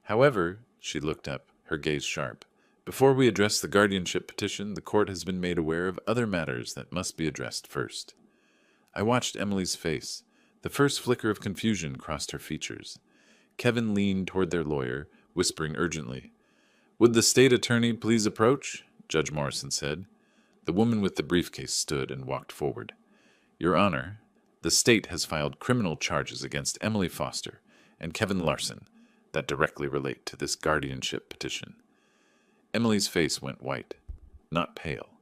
However," she looked up, her gaze sharp, "before we address the guardianship petition, the court has been made aware of other matters that must be addressed first." I watched Emily's face. The first flicker of confusion crossed her features. Kevin leaned toward their lawyer, whispering urgently. "Would the state attorney please approach?" Judge Morrison said. The woman with the briefcase stood and walked forward. "Your Honor, the state has filed criminal charges against Emily Foster and Kevin Larson that directly relate to this guardianship petition." Emily's face went white, not pale.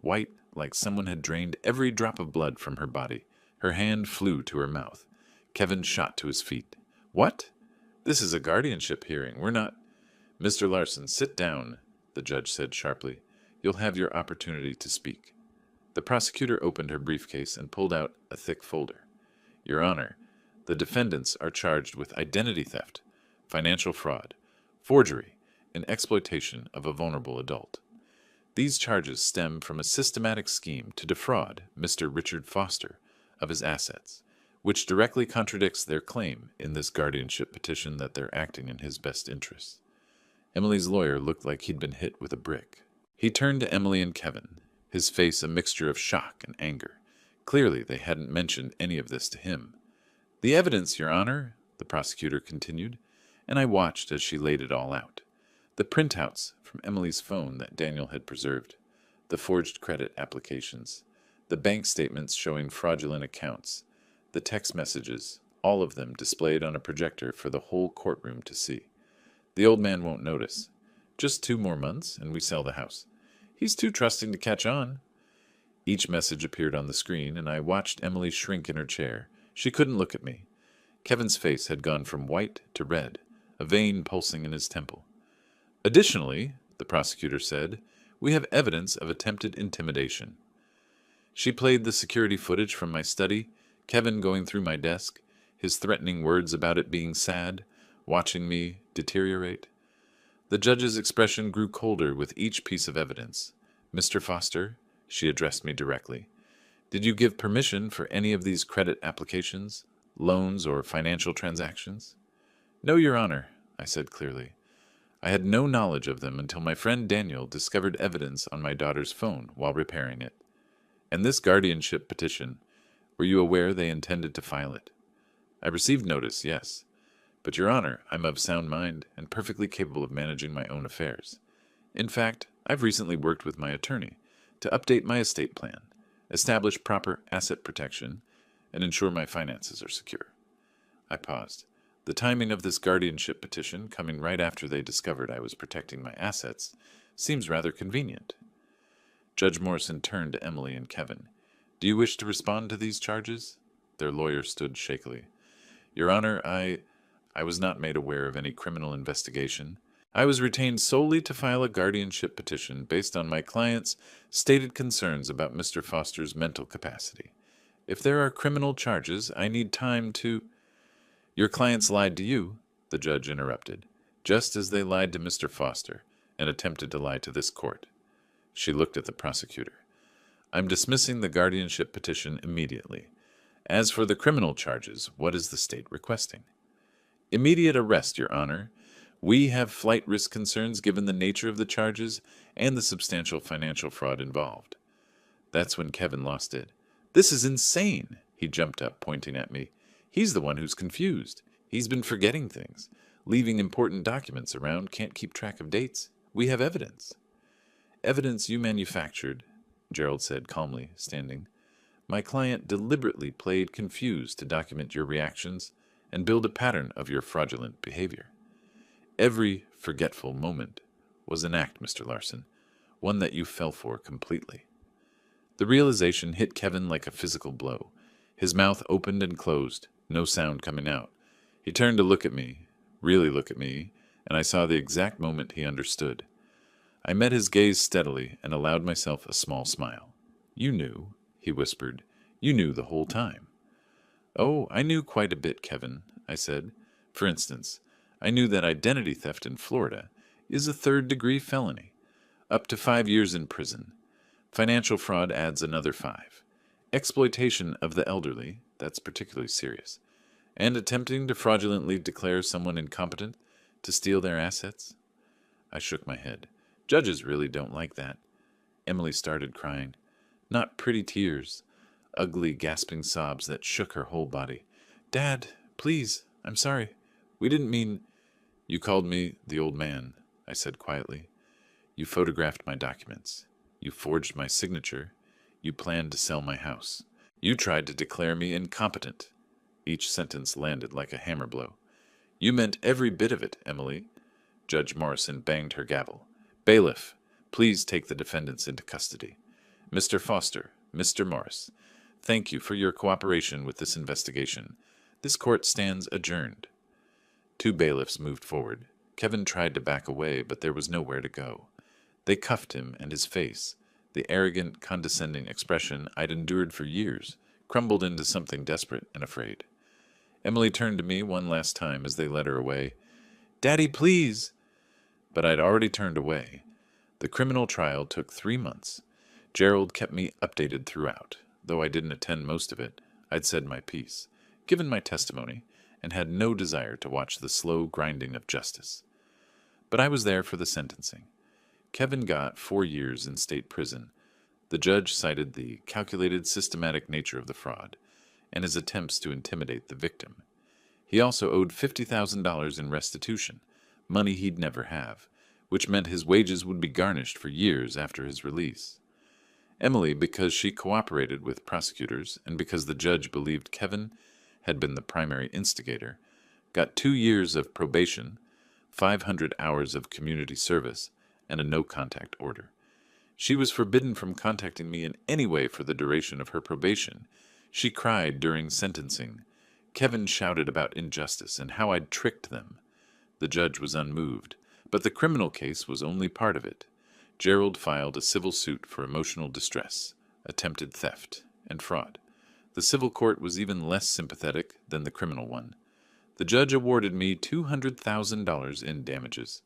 White, like someone had drained every drop of blood from her body. Her hand flew to her mouth. Kevin shot to his feet. "What? This is a guardianship hearing. We're not—" "Mr. Larson, sit down," the judge said sharply. "You'll have your opportunity to speak." The prosecutor opened her briefcase and pulled out a thick folder. "Your Honor, the defendants are charged with identity theft, financial fraud, forgery, and exploitation of a vulnerable adult. These charges stem from a systematic scheme to defraud Mr. Richard Foster of his assets, which directly contradicts their claim in this guardianship petition that they're acting in his best interests." Emily's lawyer looked like he'd been hit with a brick. He turned to Emily and Kevin, his face a mixture of shock and anger. Clearly they hadn't mentioned any of this to him. "The evidence, Your Honor," the prosecutor continued, and I watched as she laid it all out. The printouts from Emily's phone that Daniel had preserved, the forged credit applications, the bank statements showing fraudulent accounts, the text messages, all of them displayed on a projector for the whole courtroom to see. The old man won't notice. Just 2 more months, and we sell the house. He's too trusting to catch on. Each message appeared on the screen, and I watched Emily shrink in her chair. She couldn't look at me. Kevin's face had gone from white to red, a vein pulsing in his temple. "Additionally," the prosecutor said, "we have evidence of attempted intimidation." She played the security footage from my study, Kevin going through my desk, his threatening words about it being sad, watching me deteriorate. The judge's expression grew colder with each piece of evidence. "Mr. Foster," she addressed me directly, "did you give permission for any of these credit applications, loans, or financial transactions?" "No, Your Honor," I said clearly. "I had no knowledge of them until my friend Daniel discovered evidence on my daughter's phone while repairing it." "And this guardianship petition, were you aware they intended to file it?" "I received notice, yes. But, Your Honor, I'm of sound mind and perfectly capable of managing my own affairs. In fact, I've recently worked with my attorney to update my estate plan, establish proper asset protection, and ensure my finances are secure." I paused. The timing of this guardianship petition, coming right after they discovered I was protecting my assets, seems rather convenient. Judge Morrison turned to Emily and Kevin. Do you wish to respond to these charges? Their lawyer stood shakily. Your Honor, I was not made aware of any criminal investigation. I was retained solely to file a guardianship petition based on my client's stated concerns about Mr. Foster's mental capacity. If there are criminal charges, I need time to... Your clients lied to you, the judge interrupted, just as they lied to Mr. Foster and attempted to lie to this court. She looked at the prosecutor. I'm dismissing the guardianship petition immediately. As for the criminal charges, what is the state requesting? Immediate arrest, Your Honor. We have flight risk concerns given the nature of the charges and the substantial financial fraud involved. That's when Kevin lost it. This is insane, he jumped up, pointing at me. He's the one who's confused. He's been forgetting things, leaving important documents around, can't keep track of dates. We have evidence. Evidence you manufactured, Gerald said calmly, standing. My client deliberately played confused to document your reactions and build a pattern of your fraudulent behavior. Every forgetful moment was an act, Mr. Larson, one that you fell for completely. The realization hit Kevin like a physical blow. His mouth opened and closed, no sound coming out. He turned to look at me, really look at me, and I saw the exact moment he understood. I met his gaze steadily and allowed myself a small smile. You knew, he whispered. You knew the whole time. Oh, I knew quite a bit, Kevin, I said. For instance, I knew that identity theft in Florida is a third-degree felony, up to 5 years in prison. Financial fraud adds another 5. Exploitation of the elderly, that's particularly serious. And attempting to fraudulently declare someone incompetent to steal their assets? I shook my head. Judges really don't like that. Emily started crying. Not pretty tears, ugly, gasping sobs that shook her whole body. Dad, please, I'm sorry. We didn't mean... You called me the old man, I said quietly. You photographed my documents. You forged my signature. You planned to sell my house. You tried to declare me incompetent. Each sentence landed like a hammer blow. You meant every bit of it, Emily. Judge Morrison banged her gavel. Bailiff, please take the defendants into custody. Mr. Foster, Mr. Morris, thank you for your cooperation with this investigation. This court stands adjourned. 2 bailiffs moved forward. Kevin tried to back away, but there was nowhere to go. They cuffed him, and his face, the arrogant, condescending expression I'd endured for years, crumbled into something desperate and afraid. Emily turned to me one last time as they led her away. Daddy, please! But I'd already turned away. The criminal trial took 3 months. Gerald kept me updated throughout. Though I didn't attend most of it, I'd said my piece, given my testimony, and had no desire to watch the slow grinding of justice. But I was there for the sentencing. Kevin got 4 years in state prison. The judge cited the calculated, systematic nature of the fraud and his attempts to intimidate the victim. He also owed $50,000 in restitution, money he'd never have, which meant his wages would be garnished for years after his release. Emily, because she cooperated with prosecutors and because the judge believed Kevin had been the primary instigator, got 2 years of probation, 500 hours of community service, and a no-contact order. She was forbidden from contacting me in any way for the duration of her probation. She cried during sentencing. Kevin shouted about injustice and how I'd tricked them. The judge was unmoved, but the criminal case was only part of it. Gerald filed a civil suit for emotional distress, attempted theft, and fraud. The civil court was even less sympathetic than the criminal one. The judge awarded me $200,000 in damages.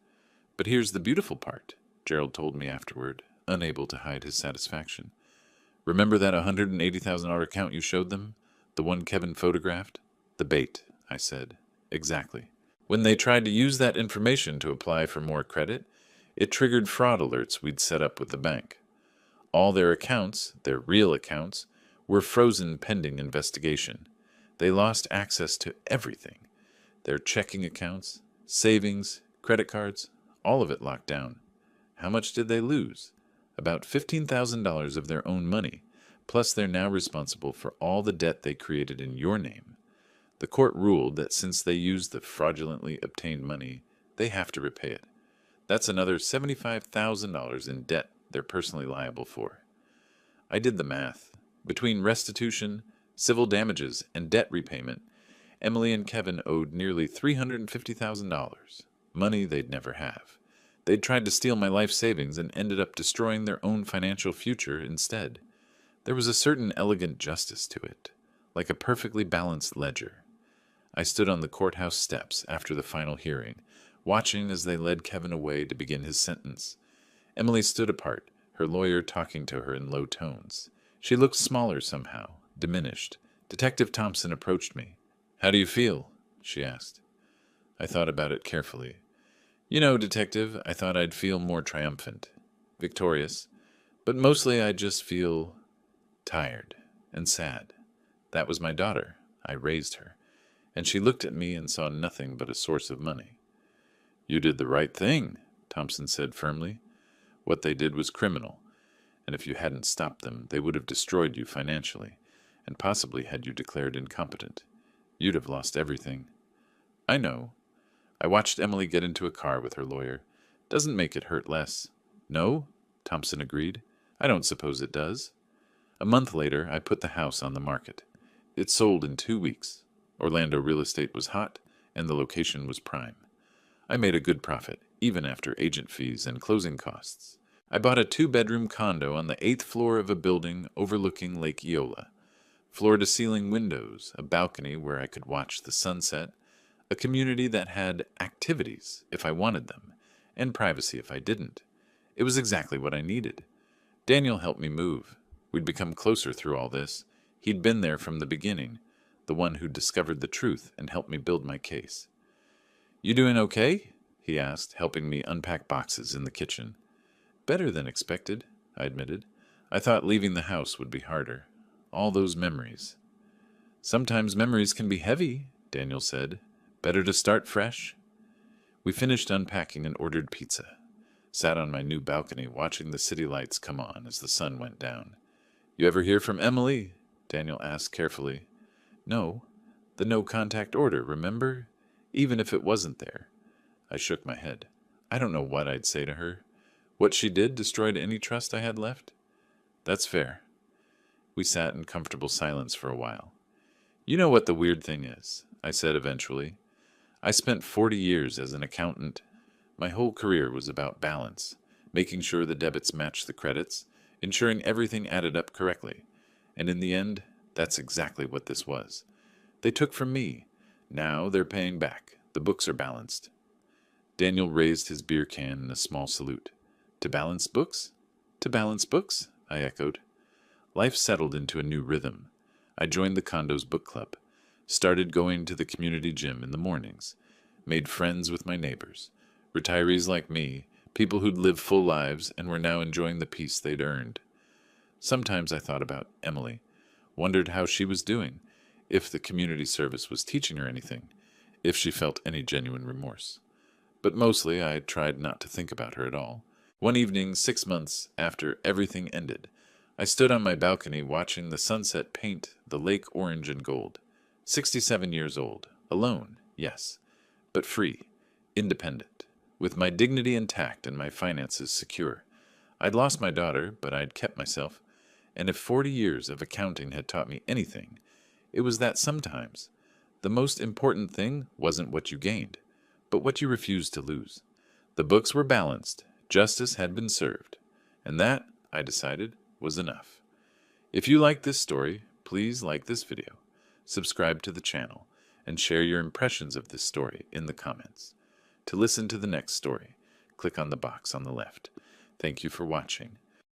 But here's the beautiful part, Gerald told me afterward, unable to hide his satisfaction. Remember that $180,000 account you showed them? The one Kevin photographed? The bait, I said. Exactly. When they tried to use that information to apply for more credit, it triggered fraud alerts we'd set up with the bank. All their accounts, their real accounts, were frozen pending investigation. They lost access to everything. Their checking accounts, savings, credit cards, all of it locked down. How much did they lose? About $15,000 of their own money, plus they're now responsible for all the debt they created in your name. The court ruled that since they used the fraudulently obtained money, they have to repay it. That's another $75,000 in debt they're personally liable for. I did the math. Between restitution, civil damages, and debt repayment, Emily and Kevin owed nearly $350,000, money they'd never have. They'd tried to steal my life savings and ended up destroying their own financial future instead. There was a certain elegant justice to it, like a perfectly balanced ledger. I stood on the courthouse steps after the final hearing, watching as they led Kevin away to begin his sentence. Emily stood apart, her lawyer talking to her in low tones. She looked smaller somehow, diminished. Detective Thompson approached me. "How do you feel?" she asked. I thought about it carefully. "You know, Detective, I thought I'd feel more triumphant, victorious, but mostly I just feel tired and sad. That was my daughter. I raised her, and she looked at me and saw nothing but a source of money." "You did the right thing," Thompson said firmly. "What they did was criminal, and if you hadn't stopped them, they would have destroyed you financially, and possibly had you declared incompetent. You'd have lost everything." "I know." I watched Emily get into a car with her lawyer. "Doesn't make it hurt less." "No?" Thompson agreed. "I don't suppose it does." A month later, I put the house on the market. It sold in 2 weeks. Orlando real estate was hot, and the location was prime. I made a good profit, even after agent fees and closing costs. I bought a 2-bedroom condo on the 8th floor of a building overlooking Lake Eola. Floor-to-ceiling windows, a balcony where I could watch the sunset, a community that had activities if I wanted them, and privacy if I didn't. It was exactly what I needed. Daniel helped me move. We'd become closer through all this. He'd been there from the beginning, the one who discovered the truth and helped me build my case. "You doing okay?" he asked, helping me unpack boxes in the kitchen. "Better than expected," I admitted. "I thought leaving the house would be harder. All those memories." "Sometimes memories can be heavy," Daniel said. "Better to start fresh." We finished unpacking and ordered pizza. Sat on my new balcony watching the city lights come on as the sun went down. "You ever hear from Emily?" Daniel asked carefully. "No. The no-contact order, remember? Even if it wasn't there." I shook my head. I don't know what I'd say to her. What she did destroyed any trust I had left? "That's fair." We sat in comfortable silence for a while. "You know what the weird thing is," I said eventually. "I spent 40 years as an accountant. My whole career was about balance, making sure the debits matched the credits, ensuring everything added up correctly. And in the end, that's exactly what this was. They took from me. Now they're paying back. The books are balanced." Daniel raised his beer can in a small salute. "To balance books?" "To balance books," I echoed. Life settled into a new rhythm. I joined the condo's book club, started going to the community gym in the mornings, made friends with my neighbors, retirees like me, people who'd lived full lives and were now enjoying the peace they'd earned. Sometimes I thought about Emily, wondered how she was doing, if the community service was teaching her anything, if she felt any genuine remorse. But mostly I tried not to think about her at all. One evening, 6 months after everything ended, I stood on my balcony watching the sunset paint the lake orange and gold. 67 years old, alone, yes, but free, independent, with my dignity intact and my finances secure. I'd lost my daughter, but I'd kept myself, and if 40 years of accounting had taught me anything, it was that sometimes the most important thing wasn't what you gained, but what you refused to lose. The books were balanced, justice had been served, and that, I decided, was enough. If you like this story, please like this video, subscribe to the channel, and share your impressions of this story in the comments. To listen to the next story, click on the box on the left. Thank you for watching.